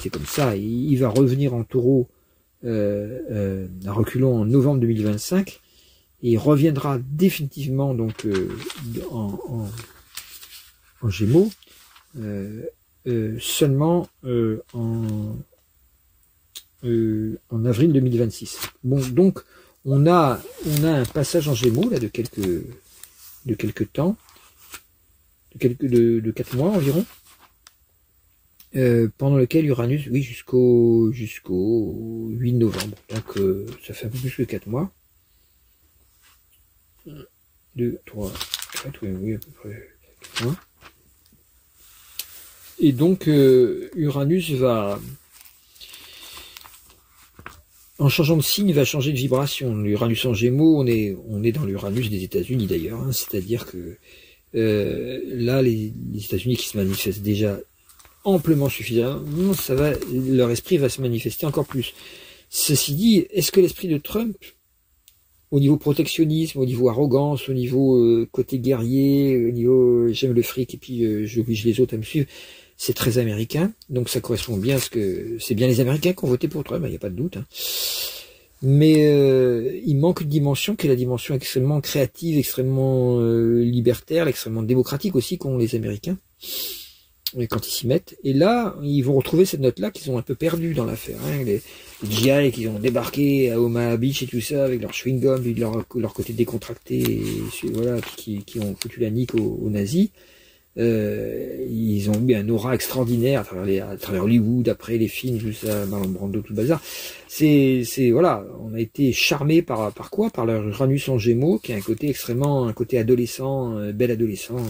c'est comme ça, il va revenir en Taureau, reculons en novembre 2025, et il reviendra définitivement donc en Gémeaux, seulement en avril 2026. Bon, donc on a un passage en Gémeaux là de quelques temps, de 4 mois environ, pendant lequel Uranus, oui, jusqu'au 8 novembre. Donc ça fait un peu plus que 4 mois. 2, 3, 4, oui, à peu près 4 mois. Et donc Uranus va, en changeant de signe, va changer de vibration. L'Uranus en Gémeaux, on est dans l'Uranus des États-Unis d'ailleurs, hein, c'est-à-dire que là, les États-Unis qui se manifestent déjà amplement suffisamment, leur esprit va se manifester encore plus. Ceci dit, est-ce que l'esprit de Trump, au niveau protectionnisme, au niveau arrogance, au niveau côté guerrier, au niveau j'aime le fric et puis j'oblige les autres à me suivre, c'est très américain, donc ça correspond bien à ce que c'est bien les Américains qui ont voté pour Trump, il n'y a pas de doute. Hein. Mais il manque une dimension qui est la dimension extrêmement créative, extrêmement libertaire, extrêmement démocratique aussi qu'ont les Américains quand ils s'y mettent. Et là, ils vont retrouver cette note-là qu'ils ont un peu perdue dans l'affaire. Hein. Les GI qui ont débarqué à Omaha Beach et tout ça, avec leur chewing-gum, leur côté décontracté, et, voilà, qui ont foutu la nique aux nazis. Ils ont eu un aura extraordinaire à travers Hollywood, après les films, tout ça, Marlon Brando, tout le bazar. Voilà, on a été charmé par quoi? Par leur Uranus en Gémeaux, qui a un côté extrêmement, un côté adolescent, bel adolescent,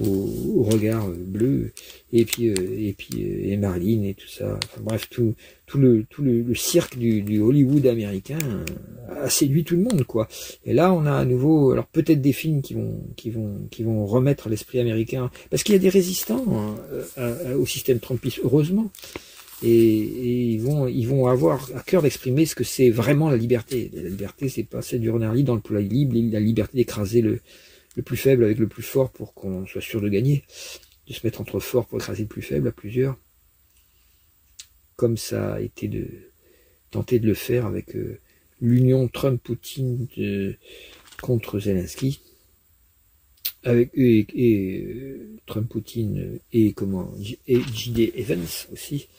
au regard bleu, et Marilyn et tout ça. Enfin bref, tout le cirque du Hollywood américain a séduit tout le monde, quoi. Et là, on a à nouveau, alors peut-être des films qui vont remettre l'esprit américain, parce qu'il y a des résistants au système trumpiste, heureusement. Et ils vont avoir à cœur d'exprimer ce que c'est vraiment la liberté. La liberté, c'est pas celle du renard dans le poulailler libre, la liberté d'écraser le plus faible avec le plus fort pour qu'on soit sûr de gagner, de se mettre entre forts pour écraser le plus faible à plusieurs, comme ça a été tenter de le faire avec l'union Trump-Poutine contre Zelensky, avec Trump-Poutine et J.D. Evans aussi,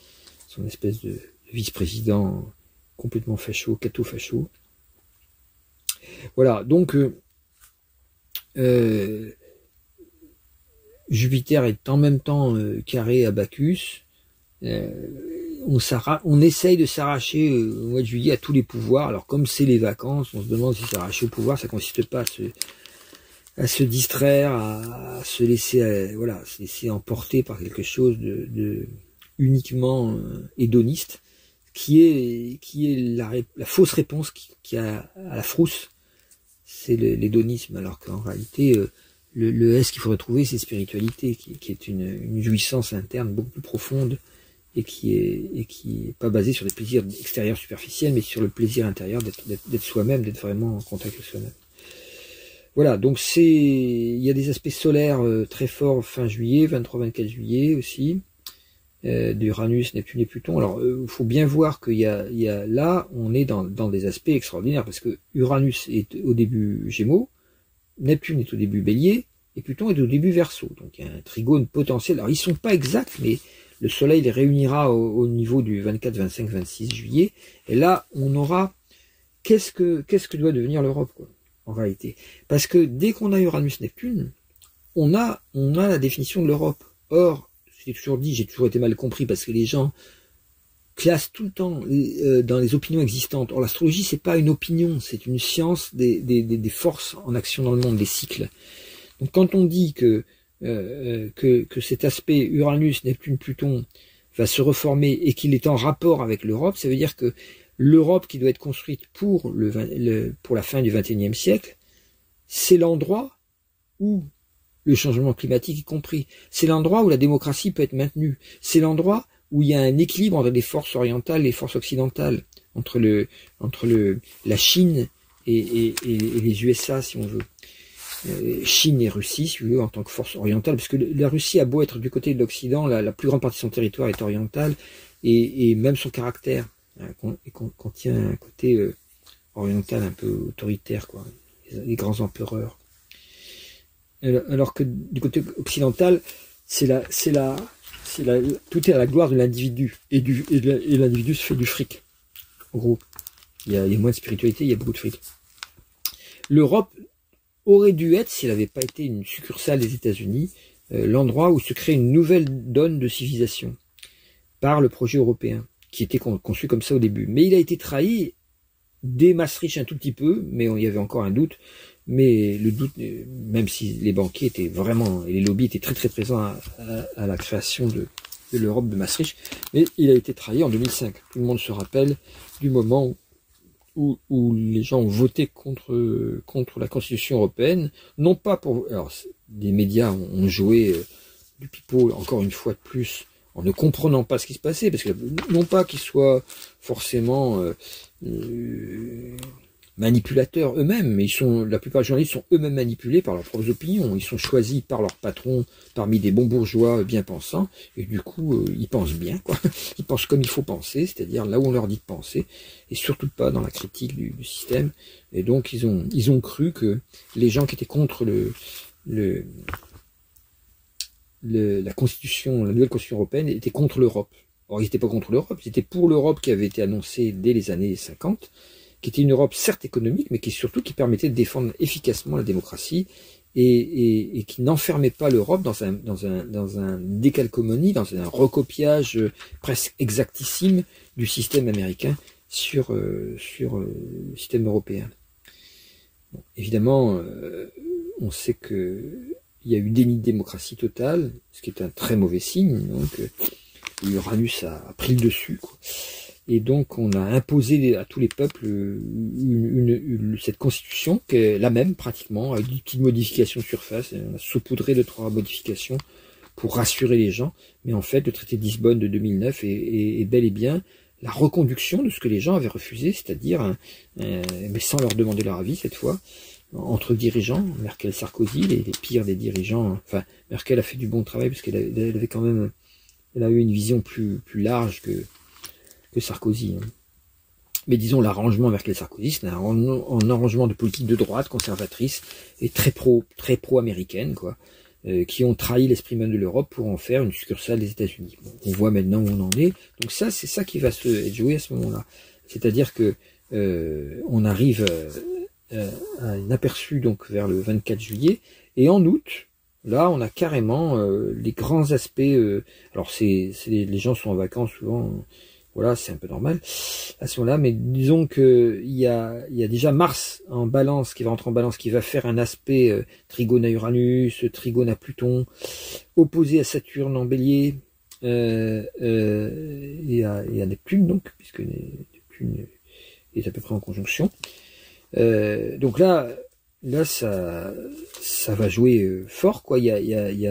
son espèce de vice-président complètement facho, catho-facho. Voilà, donc Jupiter est en même temps carré à Bacchus. On essaye de s'arracher au mois de juillet à tous les pouvoirs. Alors comme c'est les vacances, on se demande si s'arracher au pouvoir, ça consiste pas à se distraire, à se laisser se laisser emporter par quelque chose de uniquement hédoniste, qui est la fausse réponse qui a à la frousse. C'est l'hédonisme, alors qu'en réalité, le S qu'il faudrait trouver, c'est spiritualité, qui est une jouissance interne beaucoup plus profonde et qui est pas basée sur des plaisirs extérieurs superficiels, mais sur le plaisir intérieur d'être soi-même, d'être vraiment en contact avec soi-même. Voilà, donc il y a des aspects solaires très forts fin juillet, 23-24 juillet aussi, d'Uranus, Neptune et Pluton. Alors, il faut bien voir qu'il y a là, on est dans des aspects extraordinaires, parce que Uranus est au début Gémeaux, Neptune est au début Bélier, et Pluton est au début Verseau. Donc, il y a un trigone potentiel. Alors, ils sont pas exacts, mais le Soleil les réunira au niveau du 24, 25, 26 juillet, et là, on aura qu'est-ce que doit devenir l'Europe, quoi, en réalité. Parce que dès qu'on a Uranus-Neptune, on a la définition de l'Europe. Or, j'ai toujours dit, j'ai toujours été mal compris, parce que les gens classent tout le temps dans les opinions existantes. Or, l'astrologie, c'est pas une opinion, c'est une science des forces en action dans le monde, des cycles. Donc, quand on dit que cet aspect Uranus, Neptune, Pluton va se reformer et qu'il est en rapport avec l'Europe, ça veut dire que l'Europe qui doit être construite pour la fin du XXIe siècle, c'est l'endroit où le changement climatique est compris. C'est l'endroit où la démocratie peut être maintenue. C'est l'endroit où il y a un équilibre entre les forces orientales et les forces occidentales, entre la Chine et les USA, si on veut. Chine et Russie, si vous voulez, en tant que force orientale, parce que la Russie a beau être du côté de l'Occident, la plus grande partie de son territoire est orientale, et même son caractère contient un côté oriental un peu autoritaire, quoi. Les grands empereurs. Alors que du côté occidental, tout est à la gloire de l'individu, et l'individu se fait du fric. En gros, il y a moins de spiritualité, il y a beaucoup de fric. L'Europe aurait dû être, si elle n'avait pas été une succursale des États-Unis, l'endroit où se crée une nouvelle donne de civilisation par le projet européen, qui était conçu comme ça au début. Mais il a été trahi dès Maastricht un tout petit peu, mais il y avait encore un doute. Mais le doute, même si les banquiers étaient vraiment, et les lobbies étaient très très présents à la création de l'Europe de Maastricht, mais il a été trahi en 2005. Tout le monde se rappelle du moment où les gens ont voté contre la Constitution européenne, non pas pour... Alors, les médias ont joué du pipeau, encore une fois de plus, en ne comprenant pas ce qui se passait, parce que non pas qu'ils soient forcément manipulateurs eux-mêmes, mais la plupart des journalistes sont eux-mêmes manipulés par leurs propres opinions. Ils sont choisis par leur patron parmi des bons bourgeois bien pensants, et du coup, ils pensent bien, quoi. Ils pensent comme il faut penser, c'est-à-dire là où on leur dit de penser, et surtout pas dans la critique du système. Et donc, ils ont cru que les gens qui étaient contre la Constitution, la nouvelle Constitution européenne, étaient contre l'Europe. Or, ils n'étaient pas contre l'Europe, ils étaient pour l'Europe qui avait été annoncée dès les années 50, qui était une Europe certes économique, mais qui surtout qui permettait de défendre efficacement la démocratie et qui n'enfermait pas l'Europe dans un décalcomonie, dans un recopiage presque exactissime du système américain sur le système européen. Bon, évidemment, on sait que il y a eu déni de démocratie totale, ce qui est un très mauvais signe. Donc, Uranus a pris le dessus, quoi. Et donc, on a imposé à tous les peuples cette constitution, qui est la même pratiquement, avec des petites modifications de surface. On a saupoudré 2-3 modifications pour rassurer les gens. Mais en fait, le traité de Lisbonne de 2009 est bel et bien la reconduction de ce que les gens avaient refusé, c'est-à-dire, mais sans leur demander leur avis cette fois, entre dirigeants, Merkel-Sarkozy, les pires des dirigeants. Enfin, Merkel a fait du bon travail parce qu'elle avait quand même, elle a eu une vision plus large que Sarkozy. Mais disons, l'arrangement Merkel-Sarkozy, c'est un arrangement de politique de droite, conservatrice, et très pro-américaine, quoi, qui ont trahi l'esprit même de l'Europe pour en faire une succursale des États-Unis. Bon, on voit maintenant où on en est. Donc ça, c'est ça qui va se jouer à ce moment-là. C'est-à-dire que on arrive à un aperçu donc vers le 24 juillet, et en août, là, on a carrément les grands aspects. Alors, les gens sont en vacances souvent. Voilà, c'est un peu normal à ce moment-là, mais disons que il y a déjà Mars en Balance qui va rentrer en Balance, qui va faire un aspect trigone à Uranus, trigone à Pluton, opposé à Saturne en Bélier et à Neptune, donc puisque Neptune est à peu près en conjonction. Donc là ça va jouer fort, quoi. Là il y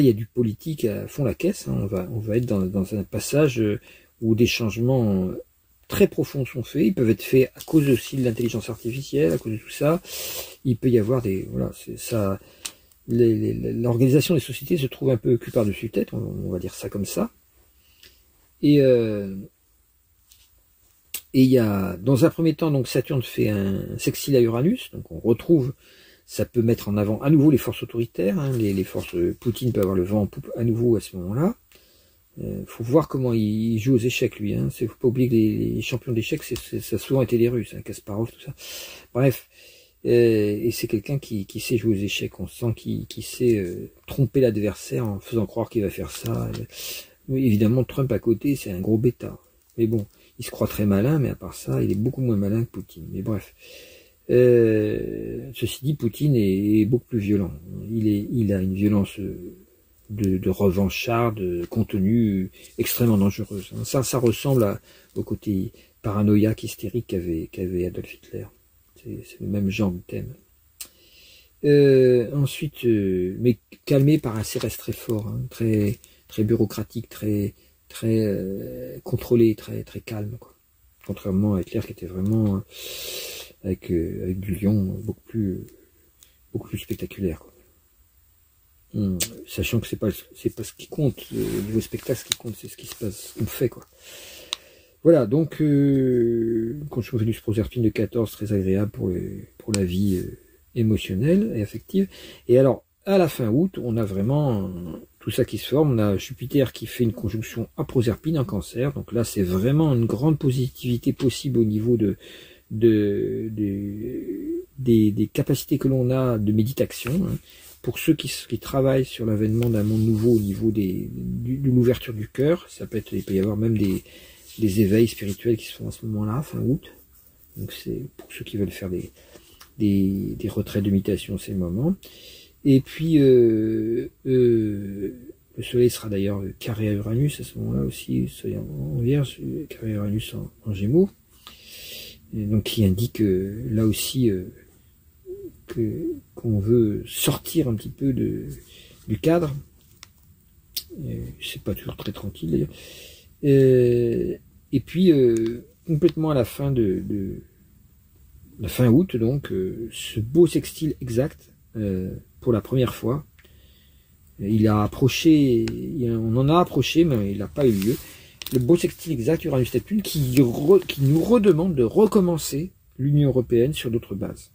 a du politique à fond la caisse. Hein. On va être dans un passage où des changements très profonds sont faits. Ils peuvent être faits à cause aussi de l'intelligence artificielle, à cause de tout ça. Il peut y avoir l'organisation des sociétés se trouve un peu cul par-dessus tête, on va dire ça comme ça. Et il y a, dans un premier temps, donc Saturne fait un sextile à Uranus, donc on retrouve, ça peut mettre en avant à nouveau les forces autoritaires, hein, les forces, Poutine peut avoir le vent en poupe à nouveau à ce moment-là. Faut voir comment il joue aux échecs, lui. Hein. Faut pas oublier que les champions d'échecs, ça a souvent été les Russes, hein, Kasparov, tout ça. Bref, et c'est quelqu'un qui sait jouer aux échecs. On sent qu'il sait tromper l'adversaire en faisant croire qu'il va faire ça. Mais évidemment, Trump à côté, c'est un gros bêta. Mais bon, il se croit très malin, mais à part ça, il est beaucoup moins malin que Poutine. Mais bref. Ceci dit, Poutine est beaucoup plus violent. Il a une violence de revanchard, de contenu extrêmement dangereuse. Ça ressemble au côté paranoïaque, hystérique qu'avait Adolf Hitler. C'est le même genre de thème. Ensuite, mais calmé par un Cérès très fort, hein, très bureaucratique, très contrôlé, très calme, quoi. Contrairement à Hitler qui était vraiment avec du lion beaucoup plus spectaculaire, quoi. Sachant que c'est pas ce qui compte, au niveau spectacle, ce qui compte, c'est ce qui se passe, ce qu'on fait, quoi. Voilà, donc conjonction Vénus Proserpine de 14, très agréable pour la vie émotionnelle et affective. Et alors, à la fin août, on a vraiment tout ça qui se forme. On a Jupiter qui fait une conjonction à Proserpine en Cancer. Donc là, c'est vraiment une grande positivité possible au niveau des capacités que l'on a de méditation. Hein. pour ceux qui travaillent sur l'avènement d'un monde nouveau au niveau de l'ouverture du cœur, il peut y avoir même des éveils spirituels qui se font à ce moment-là, fin août. Donc c'est pour ceux qui veulent faire des retraites de méditation, c'est le moment. Et puis le soleil sera d'ailleurs carré à Uranus à ce moment-là aussi, le soleil en Vierge, carré à Uranus en Gémeaux. Et donc qui indique là aussi qu'on veut sortir un petit peu du cadre. C'est pas toujours très tranquille d'ailleurs. Et puis complètement à la fin la fin août, donc ce beau sextile exact pour la première fois. Il a approché, on en a approché, mais il n'a pas eu lieu. Le beau sextile exact Uranus-Neptune qui nous redemande de recommencer l'Union européenne sur d'autres bases.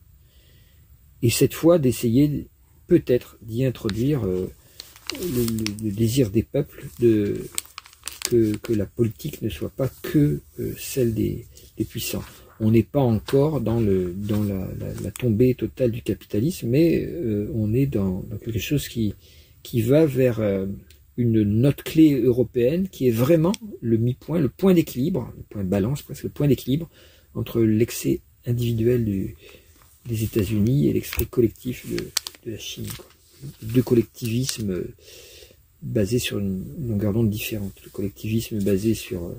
Et cette fois d'essayer peut-être d'y introduire le désir des peuples que la politique ne soit pas que celle des puissants. On n'est pas encore dans la tombée totale du capitalisme, mais on est dans quelque chose qui va vers une note clé européenne qui est vraiment le mi-point, le point d'équilibre, le point de balance, presque le point d'équilibre entre l'excès individuel des États-Unis et l'excès collectif de la Chine, quoi. Deux collectivismes basés sur une longueur d'onde différente. Le collectivisme basé sur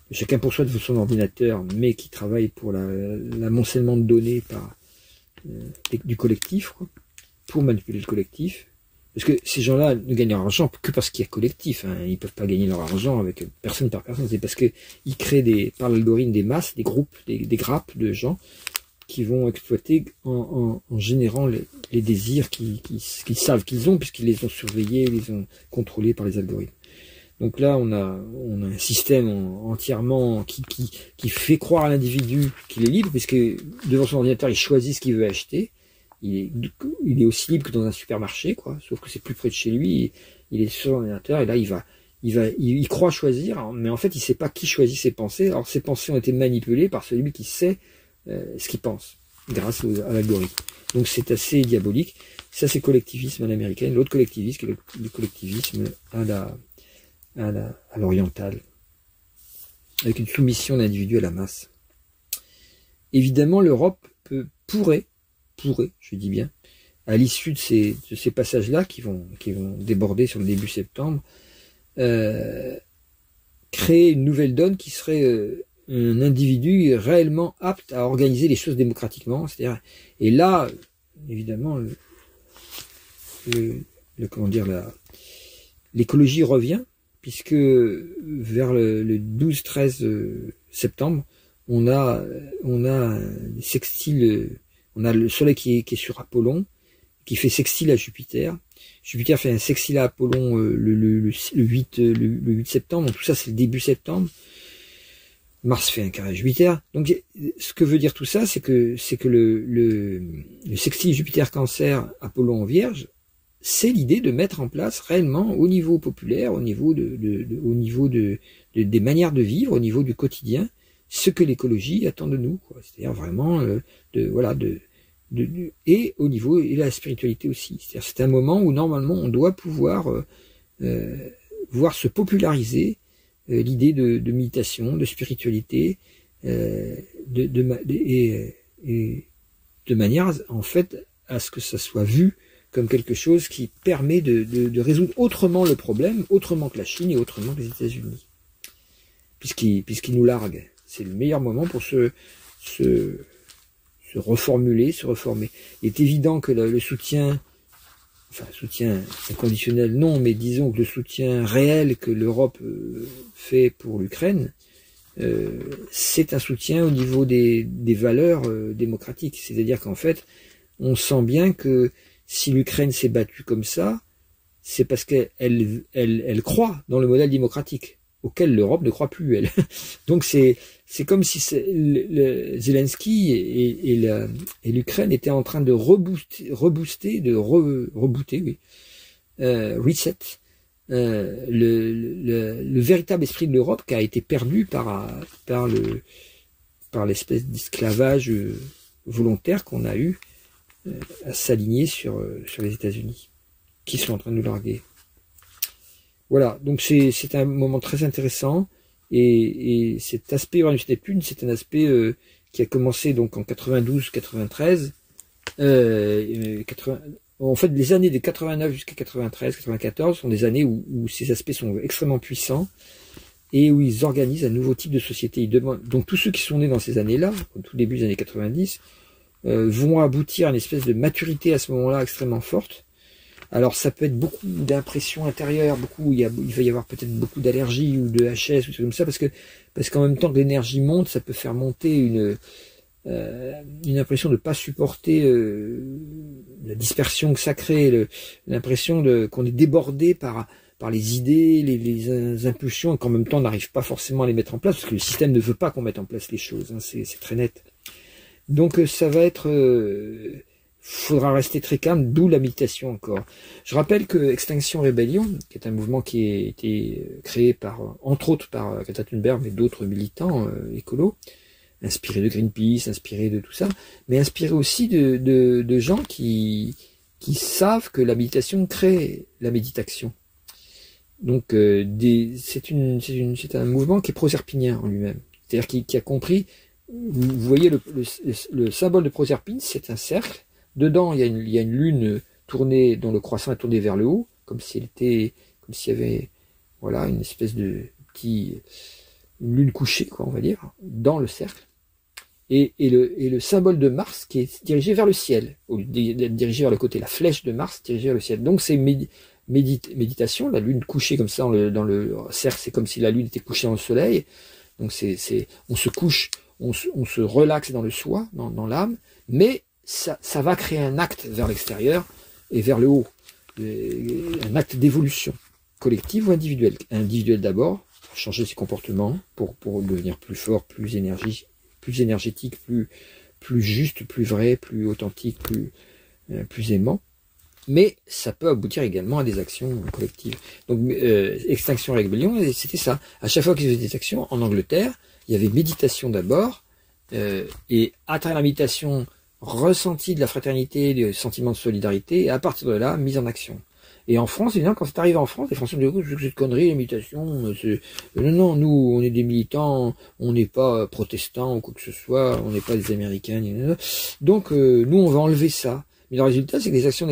chacun pour soi de son ordinateur, mais qui travaille pour l'amoncellement de données du collectif, quoi, pour manipuler le collectif. Parce que ces gens-là ne gagnent leur argent que parce qu'il y a collectif. Hein. Ils ne peuvent pas gagner leur argent avec personne par personne. C'est parce qu'ils créent par l'algorithme des masses, des groupes, des grappes de gens qui vont exploiter en générant les désirs qu'ils savent qu'ils ont, puisqu'ils les ont surveillés, les ont contrôlés par les algorithmes. Donc là, on a un système entièrement qui fait croire à l'individu qu'il est libre, puisque devant son ordinateur, il choisit ce qu'il veut acheter. Il est aussi libre que dans un supermarché, quoi. Sauf que c'est plus près de chez lui. Il est sur l'ordinateur et là, il croit choisir, mais en fait, il ne sait pas qui choisit ses pensées. Alors, ses pensées ont été manipulées par celui qui sait ce qu'il pense, grâce à l'algorithme. Donc, c'est assez diabolique. Ça, c'est collectivisme à l'américaine. L'autre collectivisme, c'est le collectivisme à l'orientale, avec une soumission de l'individu à la masse. Évidemment, l'Europe pourrait, je dis bien, à l'issue de ces passages-là qui vont déborder sur le début septembre, créer une nouvelle donne qui serait un individu réellement apte à organiser les choses démocratiquement. C'est-à-dire, et là, évidemment, l'écologie revient, puisque vers le 12-13 septembre, on a des sextiles. On a le soleil qui est sur Apollon, qui fait sextile à Jupiter. Jupiter fait un sextile à Apollon le 8 septembre. Donc tout ça, c'est le début septembre. Mars fait un carré à Jupiter. Donc ce que veut dire tout ça, c'est que le sextile Jupiter-Cancer, Apollon en Vierge, c'est l'idée de mettre en place réellement au niveau populaire, au niveau des manières de vivre, au niveau du quotidien, ce que l'écologie attend de nous, quoi. C'est-à-dire vraiment et au niveau et la spiritualité aussi. C'est-à-dire c'est un moment où normalement on doit pouvoir voir se populariser l'idée de méditation, de spiritualité, et de manière en fait à ce que ça soit vu comme quelque chose qui permet de résoudre autrement le problème, autrement que la Chine et autrement que les États-Unis, puisqu'ils nous larguent. C'est le meilleur moment pour se reformuler, se reformer. Il est évident que le soutien, enfin soutien inconditionnel non, mais disons que le soutien réel que l'Europe fait pour l'Ukraine, c'est un soutien au niveau des valeurs démocratiques. C'est-à-dire qu'en fait, on sent bien que si l'Ukraine s'est battue comme ça, c'est parce qu'elle croit dans le modèle démocratique, auquel l'Europe ne croit plus, elle. Donc c'est comme si Zelensky et l'Ukraine étaient en train de rebooter, oui, reset, le véritable esprit de l'Europe qui a été perdu par l'espèce d'esclavage volontaire qu'on a eu à s'aligner sur les États-Unis, qui sont en train de nous larguer. Voilà, donc c'est un moment très intéressant, et cet aspect Uranus Neptune, c'est un aspect qui a commencé donc en 92-93, en fait les années de 89 jusqu'à 93-94 sont des années où ces aspects sont extrêmement puissants, et où ils organisent un nouveau type de société. Donc tous ceux qui sont nés dans ces années-là, au tout début des années 90, vont aboutir à une espèce de maturité à ce moment-là extrêmement forte. Alors ça peut être beaucoup d'impressions intérieures, il va y avoir peut-être beaucoup d'allergies ou de HS ou tout comme ça, parce qu'en même temps que l'énergie monte, ça peut faire monter une impression de ne pas supporter la dispersion que ça crée, l'impression qu'on est débordé par les idées, les impulsions, et qu'en même temps on n'arrive pas forcément à les mettre en place, parce que le système ne veut pas qu'on mette en place les choses, hein, c'est très net. Donc ça va être... faudra rester très calme, d'où la méditation encore. Je rappelle que Extinction Rebellion, qui est un mouvement qui a été créé entre autres par Greta Thunberg, mais d'autres militants écolos, inspirés de Greenpeace, inspirés de tout ça, mais inspirés aussi de gens qui savent que la méditation crée la méditation. Donc c'est un mouvement qui est proserpinien en lui-même, c'est-à-dire qui a compris. Vous voyez le symbole de Proserpine, c'est un cercle. Dedans, il y a une lune tournée, dont le croissant est tourné vers le haut, comme s'il y avait, voilà, une espèce de une lune couchée, quoi, on va dire, dans le cercle. Et le symbole de Mars qui est dirigé vers le ciel, au lieu d'être dirigé vers le côté, la flèche de Mars dirigée vers le ciel. Donc c'est méditation, la lune couchée comme ça dans le cercle, c'est comme si la lune était couchée dans le soleil. Donc on se couche, on se relaxe dans le soi, dans l'âme, mais ça va créer un acte vers l'extérieur et vers le haut, un acte d'évolution collective ou individuelle. Individuel d'abord, pour changer ses comportements, pour devenir plus fort, plus énergétique, plus juste, plus vrai, plus authentique, plus aimant. Mais ça peut aboutir également à des actions collectives. Donc Extinction Rebellion, c'était ça. À chaque fois qu'ils faisaient des actions, en Angleterre, il y avait méditation d'abord, et à travers la méditation, ressenti de la fraternité, du sentiment de solidarité, et à partir de là, mise en action. Et en France, évidemment, quand c'est arrivé en France, les Français me disent, cette connerie, la méditation, non, nous, on est des militants, on n'est pas protestants ou quoi que ce soit, on n'est pas des Américains, donc nous, on va enlever ça. Mais le résultat, c'est que les actions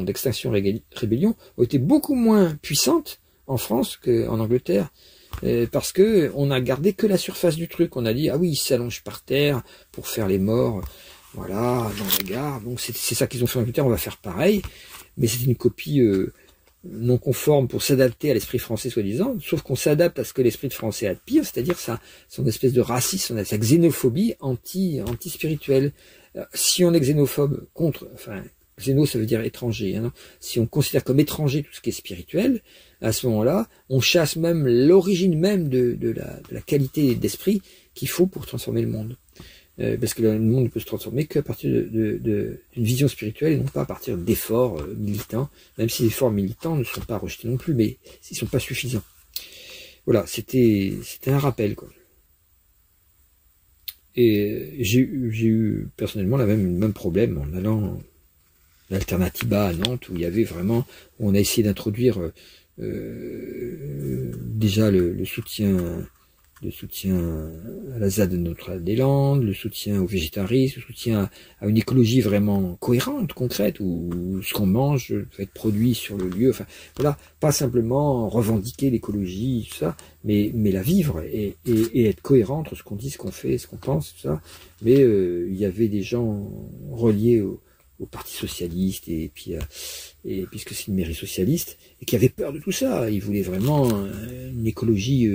d'Extinction Rebellion ont été beaucoup moins puissantes en France qu'en Angleterre. Parce que on a gardé que la surface du truc. On a dit, ah oui, ils s'allongent par terre pour faire les morts, voilà, dans la gare. Donc c'est ça qu'ils ont fait en Angleterre, on va faire pareil. Mais c'est une copie non conforme pour s'adapter à l'esprit français soi-disant, sauf qu'on s'adapte à ce que l'esprit français a de pire, c'est-à-dire son espèce de racisme, sa xénophobie anti-spirituelle. Si on est xénophobe xéno ça veut dire étranger, hein, si on considère comme étranger tout ce qui est spirituel, à ce moment-là, on chasse même l'origine même de la qualité d'esprit qu'il faut pour transformer le monde. Parce que le monde ne peut se transformer qu'à partir d'une vision spirituelle et non pas à partir d'efforts militants, même si les efforts militants ne sont pas rejetés non plus, mais ils ne sont pas suffisants. Voilà, c'était un rappel, quoi. Et j'ai eu personnellement le même problème en allant à l'Alternativa à Nantes, où il y avait vraiment, où on a essayé d'introduire déjà le soutien à la ZAD de Notre-Dame-des-Landes, le soutien au végétarisme, le soutien à une écologie vraiment cohérente, concrète, où ce qu'on mange peut être produit sur le lieu, enfin voilà, pas simplement revendiquer l'écologie, tout ça, mais la vivre et être cohérent entre ce qu'on dit, ce qu'on fait, ce qu'on pense, tout ça. Mais il y avait des gens reliés au Parti Socialiste, et puisque c'est une mairie socialiste, et qui avaient peur de tout ça. Ils voulaient vraiment une écologie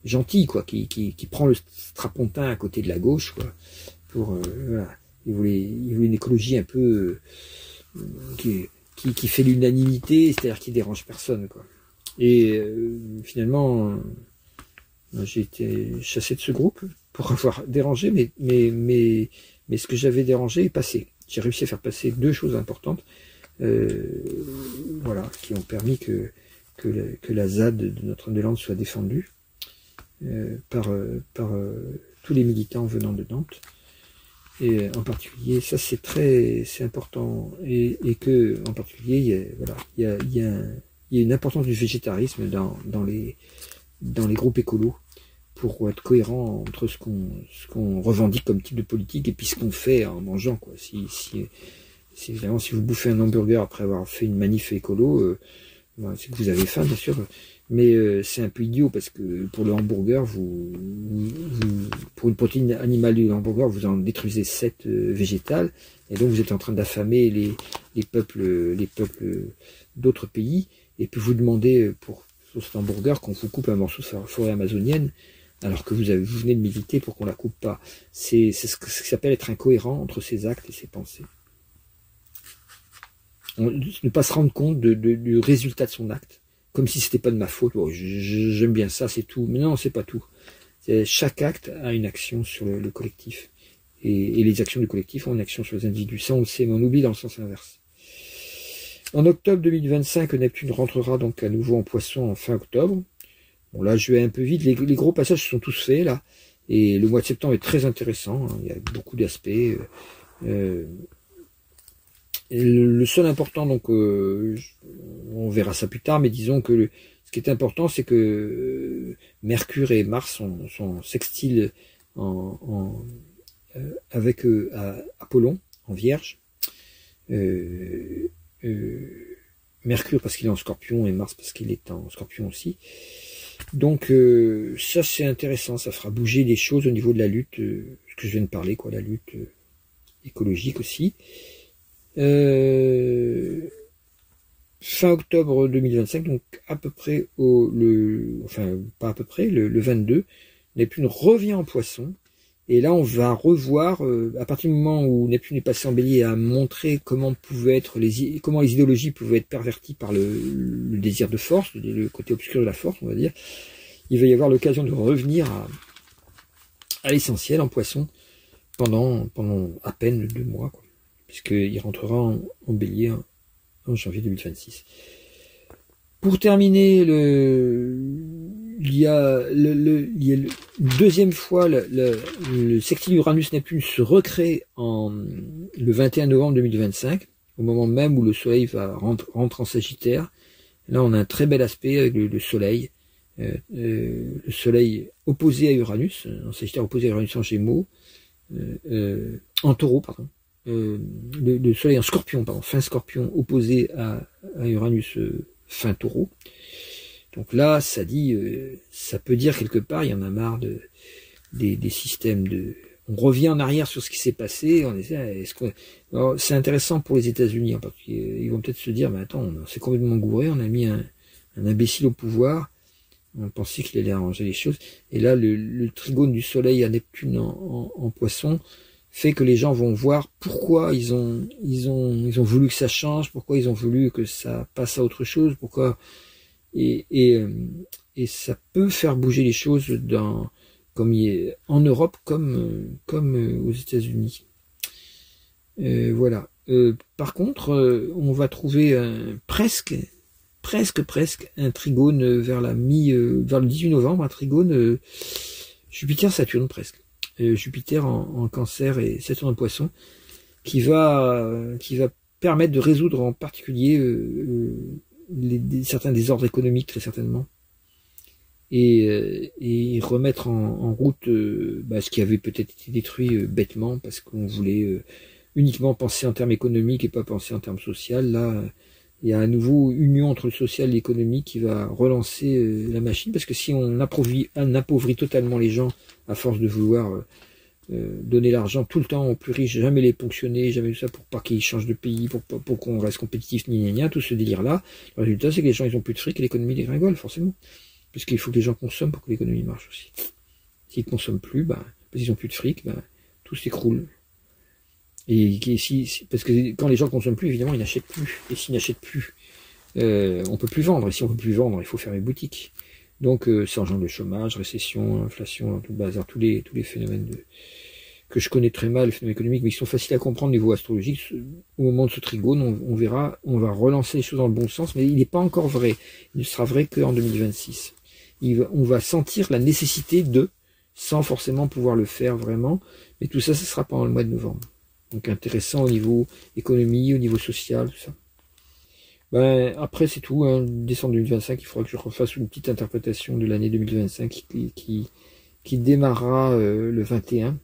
gentille, quoi, qui prend le strapontin à côté de la gauche, quoi, pour voilà. Ils voulaient une écologie un peu qui fait l'unanimité, c'est-à-dire qui dérange personne, quoi. Et finalement, j'ai été chassé de ce groupe pour avoir dérangé, mais ce que j'avais dérangé est passé. J'ai réussi à faire passer deux choses importantes, voilà, qui ont permis que la ZAD de Notre-Dame-des-Landes soit défendue par tous les militants venant de Nantes. Et en particulier, ça c'est important, et que en particulier, il y a une importance du végétarisme dans les groupes écolos pour être cohérent entre ce qu'on revendique comme type de politique et puis ce qu'on fait en mangeant, quoi. Évidemment, si vous bouffez un hamburger après avoir fait une manif écolo, c'est que vous avez faim, bien sûr, mais c'est un peu idiot parce que pour le hamburger, pour une protéine animale du hamburger, vous en détruisez 7 végétales, et donc vous êtes en train d'affamer les peuples d'autres pays, et puis vous demandez pour cet hamburger qu'on vous coupe un morceau de forêt amazonienne, alors que vous venez de militer pour qu'on la coupe pas. C'est ce qui s'appelle être incohérent entre ses actes et ses pensées. Ne pas se rendre compte du résultat de son acte, comme si c'était pas de ma faute. Oh, j'aime bien ça, c'est tout. Mais non, c'est pas tout. Chaque acte a une action sur le collectif. Et les actions du collectif ont une action sur les individus. Ça, on le sait, mais on oublie dans le sens inverse. En octobre 2025, Neptune rentrera donc à nouveau en Poisson en fin octobre. Bon, là, je vais un peu vite. Les gros passages sont tous faits, là. Et le mois de septembre est très intéressant. Hein. Il y a beaucoup d'aspects. Le seul important, donc, on verra ça plus tard, mais disons que ce qui est important, c'est que Mercure et Mars sont sextiles avec Apollon, en Vierge. Mercure parce qu'il est en Scorpion et Mars parce qu'il est en Scorpion aussi. Donc ça c'est intéressant, ça fera bouger des choses au niveau de la lutte, ce que je viens de parler, quoi, la lutte écologique aussi. Fin octobre 2025, donc à peu près pas à peu près, le 22, Neptune revient en Poisson, et là on va revoir, à partir du moment où Neptune est passé en Bélier, à montrer comment comment les idéologies pouvaient être perverties par le désir de force, le côté obscur de la force, on va dire. Il va y avoir l'occasion de revenir à l'essentiel en Poisson pendant à peine 2 mois, quoi, puisqu'il rentrera en Bélier en janvier 2026. Pour terminer, il y a une deuxième fois le sextile Uranus-Neptune se recrée le 21 novembre 2025, au moment même où le Soleil va rentrer en Sagittaire. Là, on a un très bel aspect avec le Soleil. Le Soleil opposé à Uranus, en Sagittaire opposé à Uranus en Gémeaux, en Taureau, pardon. Le Soleil en Scorpion, pardon, fin Scorpion opposé à Uranus fin Taureau. Donc là, ça peut dire quelque part, il y en a marre des systèmes on revient en arrière sur ce qui s'est passé. C'est intéressant pour les États-Unis en particulier. Ils vont peut-être se dire, mais attends, on s'est complètement gouré, on a mis un imbécile au pouvoir. On pensait qu'il allait arranger les choses. Et là, le trigone du Soleil à Neptune en Poisson fait que les gens vont voir pourquoi ils ont voulu que ça change, pourquoi ils ont voulu que ça passe à autre chose, pourquoi et ça peut faire bouger les choses en Europe comme aux États-Unis. Voilà. Par contre, on va trouver presque un trigone vers le 18 novembre, un trigone Jupiter-Saturne presque. Jupiter en Cancer et Saturne en Poisson, qui va permettre de résoudre en particulier certains désordres économiques, très certainement, et remettre en route ce qui avait peut-être été détruit bêtement parce qu'on voulait uniquement penser en termes économiques et pas penser en termes sociaux. Là, il y a à nouveau une union entre le social et l'économique qui va relancer la machine, parce que si on appauvrit totalement les gens à force de vouloir donner l'argent tout le temps aux plus riches, jamais les ponctionner, jamais tout ça pour pas qu'ils changent de pays, pour qu'on reste compétitif, tout ce délire-là, le résultat c'est que les gens ils ont plus de fric et l'économie dégringole forcément, puisqu'il faut que les gens consomment pour que l'économie marche aussi. S'ils ne consomment plus, parce qu'ils ont plus de fric, tout s'écroule. Parce que quand les gens consomment plus, évidemment, ils n'achètent plus. Et s'ils n'achètent plus, on peut plus vendre. Et si on peut plus vendre, il faut fermer boutique. Donc, ça engendre le chômage, récession, inflation, tout le bazar, tous les phénomènes que je connais très mal, les phénomènes économiques, mais qui sont faciles à comprendre au niveau astrologique. Au moment de ce trigone, on verra, on va relancer les choses dans le bon sens, mais il n'est pas encore vrai. Il ne sera vrai qu'en 2026. On va sentir la nécessité sans forcément pouvoir le faire vraiment. Mais tout ça, ce sera pendant le mois de novembre. Donc intéressant au niveau économie, au niveau social, tout ça. Ben, après, c'est tout. Hein. Décembre 2025, il faudra que je refasse une petite interprétation de l'année 2025 qui démarrera le 21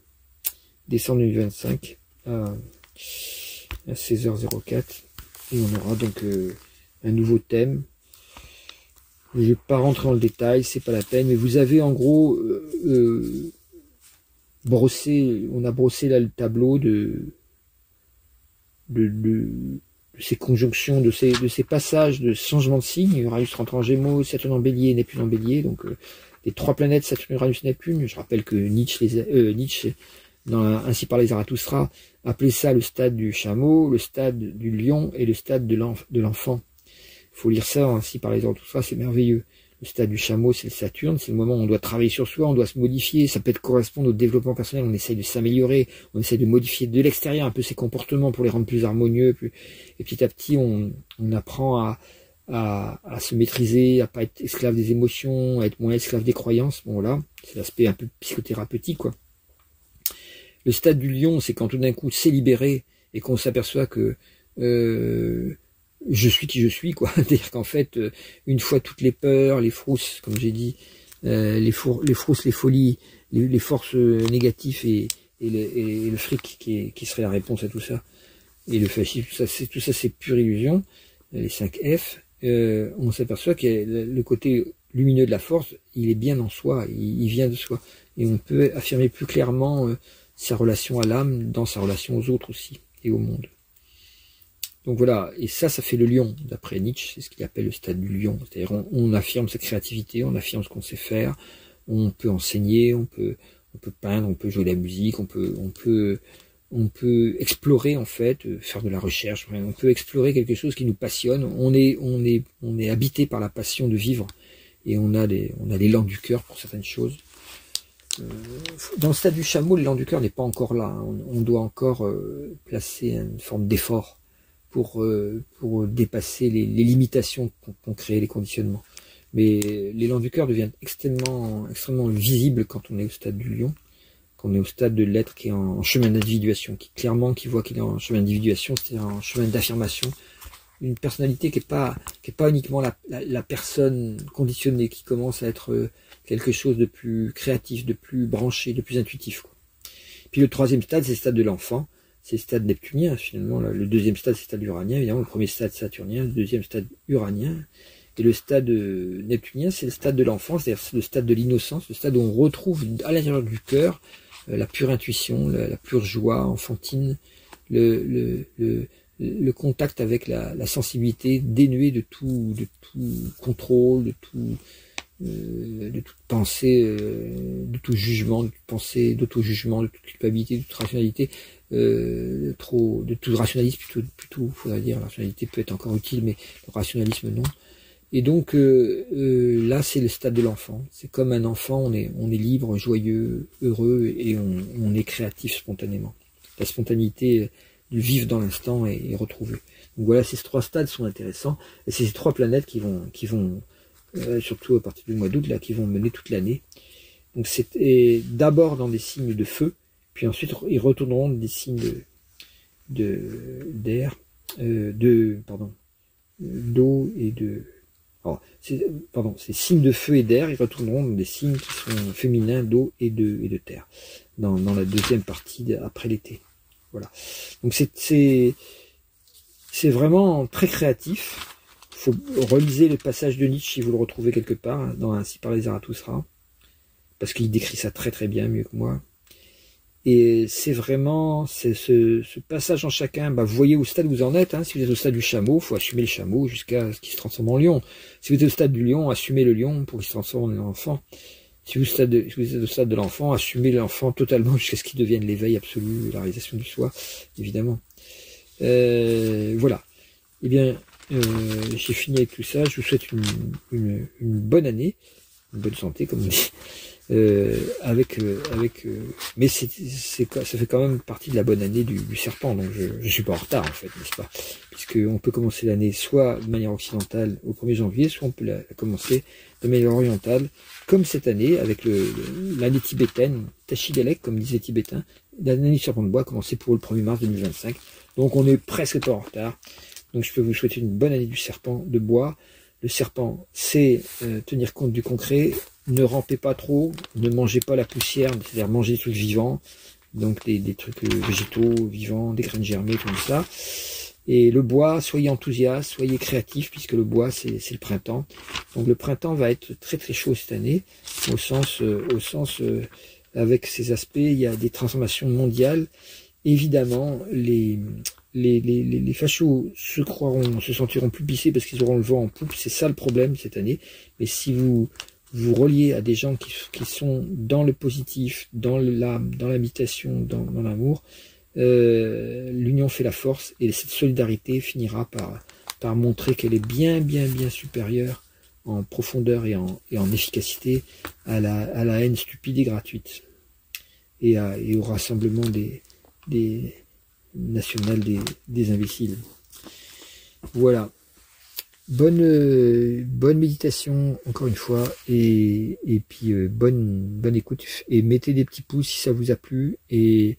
décembre 2025 à 16h04. Et on aura donc un nouveau thème. Je ne vais pas rentrer dans le détail, c'est pas la peine, mais vous avez en gros on a brossé là le tableau de ces conjonctions, de ces passages de changement de signe. Uranus rentre en Gémeaux, Saturne en Bélier, Neptune en Bélier, donc les trois planètes Saturne, Uranus, Neptune. Je rappelle que Nietzsche dans Ainsi parlait Zarathustra, appelait ça le stade du chameau, le stade du lion et le stade de l'enfant. Il faut lire ça, Ainsi parlait Zarathustra, c'est merveilleux. Le stade du chameau, c'est le Saturne, c'est le moment où on doit travailler sur soi, on doit se modifier, ça peut correspondre au développement personnel, on essaye de s'améliorer, on essaye de modifier de l'extérieur un peu ses comportements pour les rendre plus harmonieux, et petit à petit on apprend à se maîtriser, à pas être esclave des émotions, à être moins esclave des croyances. Bon là, c'est l'aspect un peu psychothérapeutique, quoi. Le stade du lion, c'est quand tout d'un coup c'est libéré et qu'on s'aperçoit que je suis qui je suis, quoi. C'est-à-dire qu'en fait, une fois toutes les peurs, les frousses, comme j'ai dit, les frousses, les folies, les forces négatives et le fric qui serait la réponse à tout ça, et le fascisme, tout ça c'est pure illusion, les 5 F, on s'aperçoit que le côté lumineux de la force, il est bien en soi, il vient de soi, et on peut affirmer plus clairement sa relation à l'âme dans sa relation aux autres aussi, et au monde. Donc voilà, et ça fait le lion, d'après Nietzsche, c'est ce qu'il appelle le stade du lion, c'est-à-dire on affirme sa créativité, on affirme ce qu'on sait faire, on peut enseigner, on peut peindre, on peut jouer de la musique, on peut explorer en fait, faire de la recherche, on peut explorer quelque chose qui nous passionne, on est habité par la passion de vivre, et on a l'élan du cœur pour certaines choses. Dans le stade du chameau, l'élan du cœur n'est pas encore là, hein. On doit encore placer une forme d'effort pour dépasser les limitations qu'ont créé les conditionnements. Mais l'élan du cœur devient extrêmement visible quand on est au stade du lion, quand on est au stade de l'être qui est en chemin d'individuation, qui voit qu'il est en chemin d'individuation, c'est-à-dire en chemin d'affirmation, une personnalité qui est pas uniquement la personne conditionnée, qui commence à être quelque chose de plus créatif, de plus branché, de plus intuitif, quoi. Puis le troisième stade, c'est le stade de l'enfant, c'est le stade neptunien, finalement. Le deuxième stade, c'est le stade uranien, évidemment. Le premier stade saturnien, le deuxième stade uranien. Et le stade neptunien, c'est le stade de l'enfance, c'est-à-dire le stade de l'innocence, le stade où on retrouve à l'intérieur du cœur la pure intuition, la pure joie enfantine, le contact avec la sensibilité dénuée de tout contrôle, de toute pensée, de tout jugement, de toute pensée d'auto-jugement, de toute culpabilité, de toute rationalité, de tout rationalisme, plutôt faudrait dire, la rationalité peut être encore utile, mais le rationalisme non. Et donc là c'est le stade de l'enfant, c'est comme un enfant, on est libre, joyeux, heureux, et on est créatif spontanément. La spontanéité du vivre dans l'instant est retrouvée. Donc voilà, ces trois stades sont intéressants, et c'est ces trois planètes qui vont surtout à partir du mois d'août, là, qui vont mener toute l'année. Donc c'est d'abord dans des signes de feu, puis ensuite ils retourneront dans des signes d'air, d'eau et de... ces signes de feu et d'air, ils retourneront dans des signes qui sont féminins, d'eau et de terre, dans la deuxième partie après l'été. Voilà. Donc c'est vraiment très créatif. Faut reliser le passage de Nietzsche si vous le retrouvez quelque part, hein, dans Ainsi parlait Zarathustra, parce qu'il décrit ça très très bien, mieux que moi. Et c'est vraiment ce passage en chacun. Vous voyez au stade où vous en êtes, hein. Si vous êtes au stade du chameau, il faut assumer le chameau jusqu'à ce qu'il se transforme en lion. Si vous êtes au stade du lion, assumez le lion pour qu'il se transforme en enfant. Si vous êtes au stade de l'enfant, assumez l'enfant totalement jusqu'à ce qu'il devienne l'éveil absolu, la réalisation du soi, évidemment. Voilà. Eh bien, j'ai fini avec tout ça. Je vous souhaite une bonne année, une bonne santé, comme on dit. Mais ça fait quand même partie de la bonne année du serpent, donc je suis pas en retard en fait, n'est-ce pas? Puisque on peut commencer l'année soit de manière occidentale au 1er janvier, soit on peut la commencer de manière orientale, comme cette année avec l'année tibétaine, Tachigalek, comme disait les Tibétains. L'année du serpent de bois a commencé pour le 1er mars 2025, donc on est presque pas en retard. Donc je peux vous souhaiter une bonne année du serpent de bois. Le serpent, c'est tenir compte du concret. Ne rampez pas trop, ne mangez pas la poussière, c'est-à-dire manger des trucs vivants, donc des trucs végétaux, vivants, des graines germées, tout ça. Et le bois, soyez enthousiaste, soyez créatif, puisque le bois, c'est le printemps. Donc le printemps va être très très chaud cette année, au sens avec ces aspects, il y a des transformations mondiales. Évidemment, les fachos se sentiront plus pissés parce qu'ils auront le vent en poupe, c'est ça le problème cette année. Mais si vous reliez à des gens qui sont dans le positif, dans l'âme, dans l'habitation, dans l'amour, l'union fait la force, et cette solidarité finira par montrer qu'elle est bien supérieure en profondeur et en efficacité à la haine stupide et gratuite, et au rassemblement des nationales des imbéciles. Voilà. Bonne méditation encore une fois, et puis bonne écoute, et mettez des petits pouces si ça vous a plu, et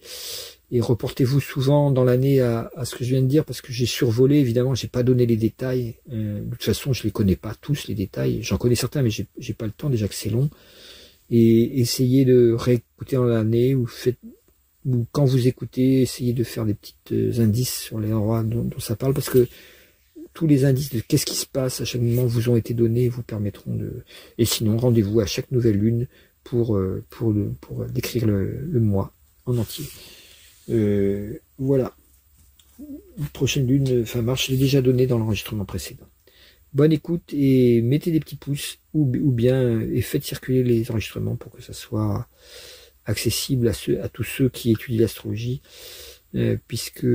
reportez-vous souvent dans l'année à ce que je viens de dire, parce que j'ai survolé, évidemment, j'ai pas donné les détails. De toute façon, je les connais pas tous les détails. J'en connais certains, mais j'ai pas le temps, déjà que c'est long. Et essayez de réécouter dans l'année, ou quand vous écoutez, essayez de faire des petites indices sur les endroits dont ça parle, parce que tous les indices de qu'est-ce qui se passe à chaque moment vous ont été donnés, vous permettront de... Et sinon, rendez-vous à chaque nouvelle lune pour décrire le mois en entier. Voilà. Prochaine lune, fin mars, je l'ai déjà donné dans l'enregistrement précédent. Bonne écoute, et mettez des petits pouces, ou bien et faites circuler les enregistrements pour que ça soit accessible à tous ceux qui étudient l'astrologie, puisque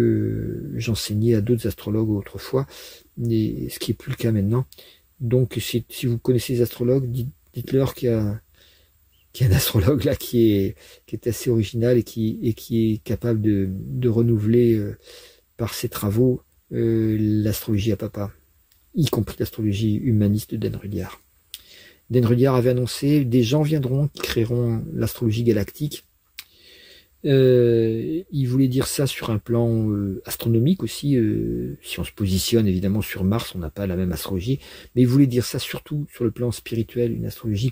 j'enseignais à d'autres astrologues autrefois, ce qui est plus le cas maintenant. Donc si vous connaissez les astrologues, dites-leur qu'il y a un astrologue là qui est assez original, et qui est capable de renouveler par ses travaux l'astrologie à papa, y compris l'astrologie humaniste de Dan Rudyard. Dan Rudyard avait annoncé: des gens viendront qui créeront l'astrologie galactique. Il voulait dire ça sur un plan astronomique aussi. Si on se positionne évidemment sur Mars, on n'a pas la même astrologie, mais il voulait dire ça surtout sur le plan spirituel, une astrologie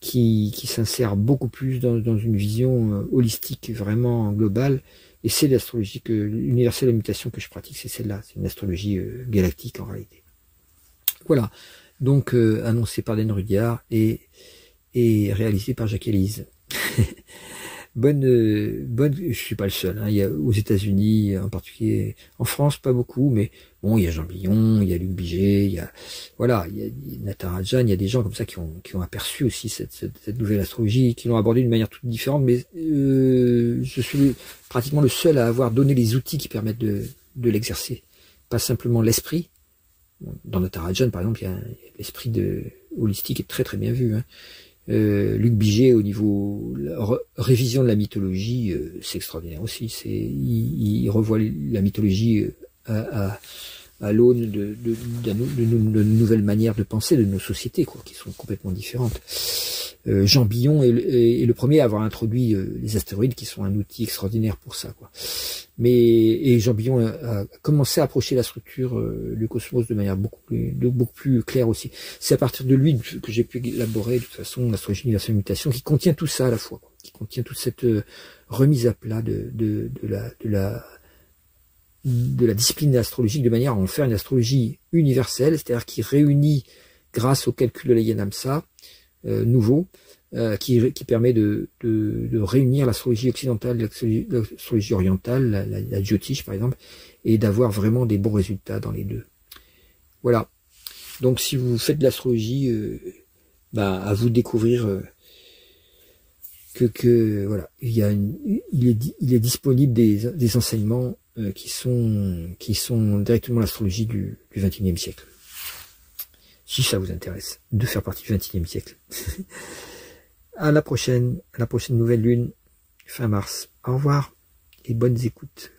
qui s'insère beaucoup plus dans une vision holistique, vraiment globale. Et c'est l'astrologie universelle de la mutation que je pratique, c'est celle-là, c'est une astrologie galactique en réalité. Voilà, donc annoncé par Dan Rudyard et réalisé par Jacques Élise. Je suis pas le seul, hein. Il y a aux États-Unis, en particulier, en France pas beaucoup, mais bon, il y a Jean Billon, il y a Luc Biget, il y a Nathan Rajan, il y a des gens comme ça qui ont aperçu aussi cette nouvelle astrologie, qui l'ont abordée d'une manière toute différente, mais je suis pratiquement le seul à avoir donné les outils qui permettent de l'exercer, pas simplement l'esprit. Dans Nathan Rajan, par exemple, il y a l'esprit holistique est très très bien vu, hein. Luc Biget, au niveau révision de la mythologie, c'est extraordinaire aussi. Il revoit la mythologie à l'aune de nouvelles manières de penser de nos sociétés, quoi, qui sont complètement différentes. Jean Billon est le premier à avoir introduit les astéroïdes, qui sont un outil extraordinaire pour ça, quoi. Et Jean Billon a commencé à approcher la structure du cosmos de manière beaucoup plus claire aussi. C'est à partir de lui que j'ai pu élaborer de toute façon l'astrologie universelle de mutation, qui contient tout ça à la fois, quoi, qui contient toute cette remise à plat de la discipline astrologique, de manière à en faire une astrologie universelle, c'est-à-dire qui réunit, grâce au calcul de la Yanamsa nouveau, qui permet de réunir l'astrologie occidentale, l'astrologie orientale, la Jyotish par exemple, et d'avoir vraiment des bons résultats dans les deux. Voilà. Donc si vous faites de l'astrologie, à vous de découvrir que voilà, il est disponible des enseignements qui sont directement l'astrologie du XXIe siècle. Si ça vous intéresse de faire partie du XXIe siècle. à la prochaine nouvelle lune, fin mars. Au revoir et bonnes écoutes.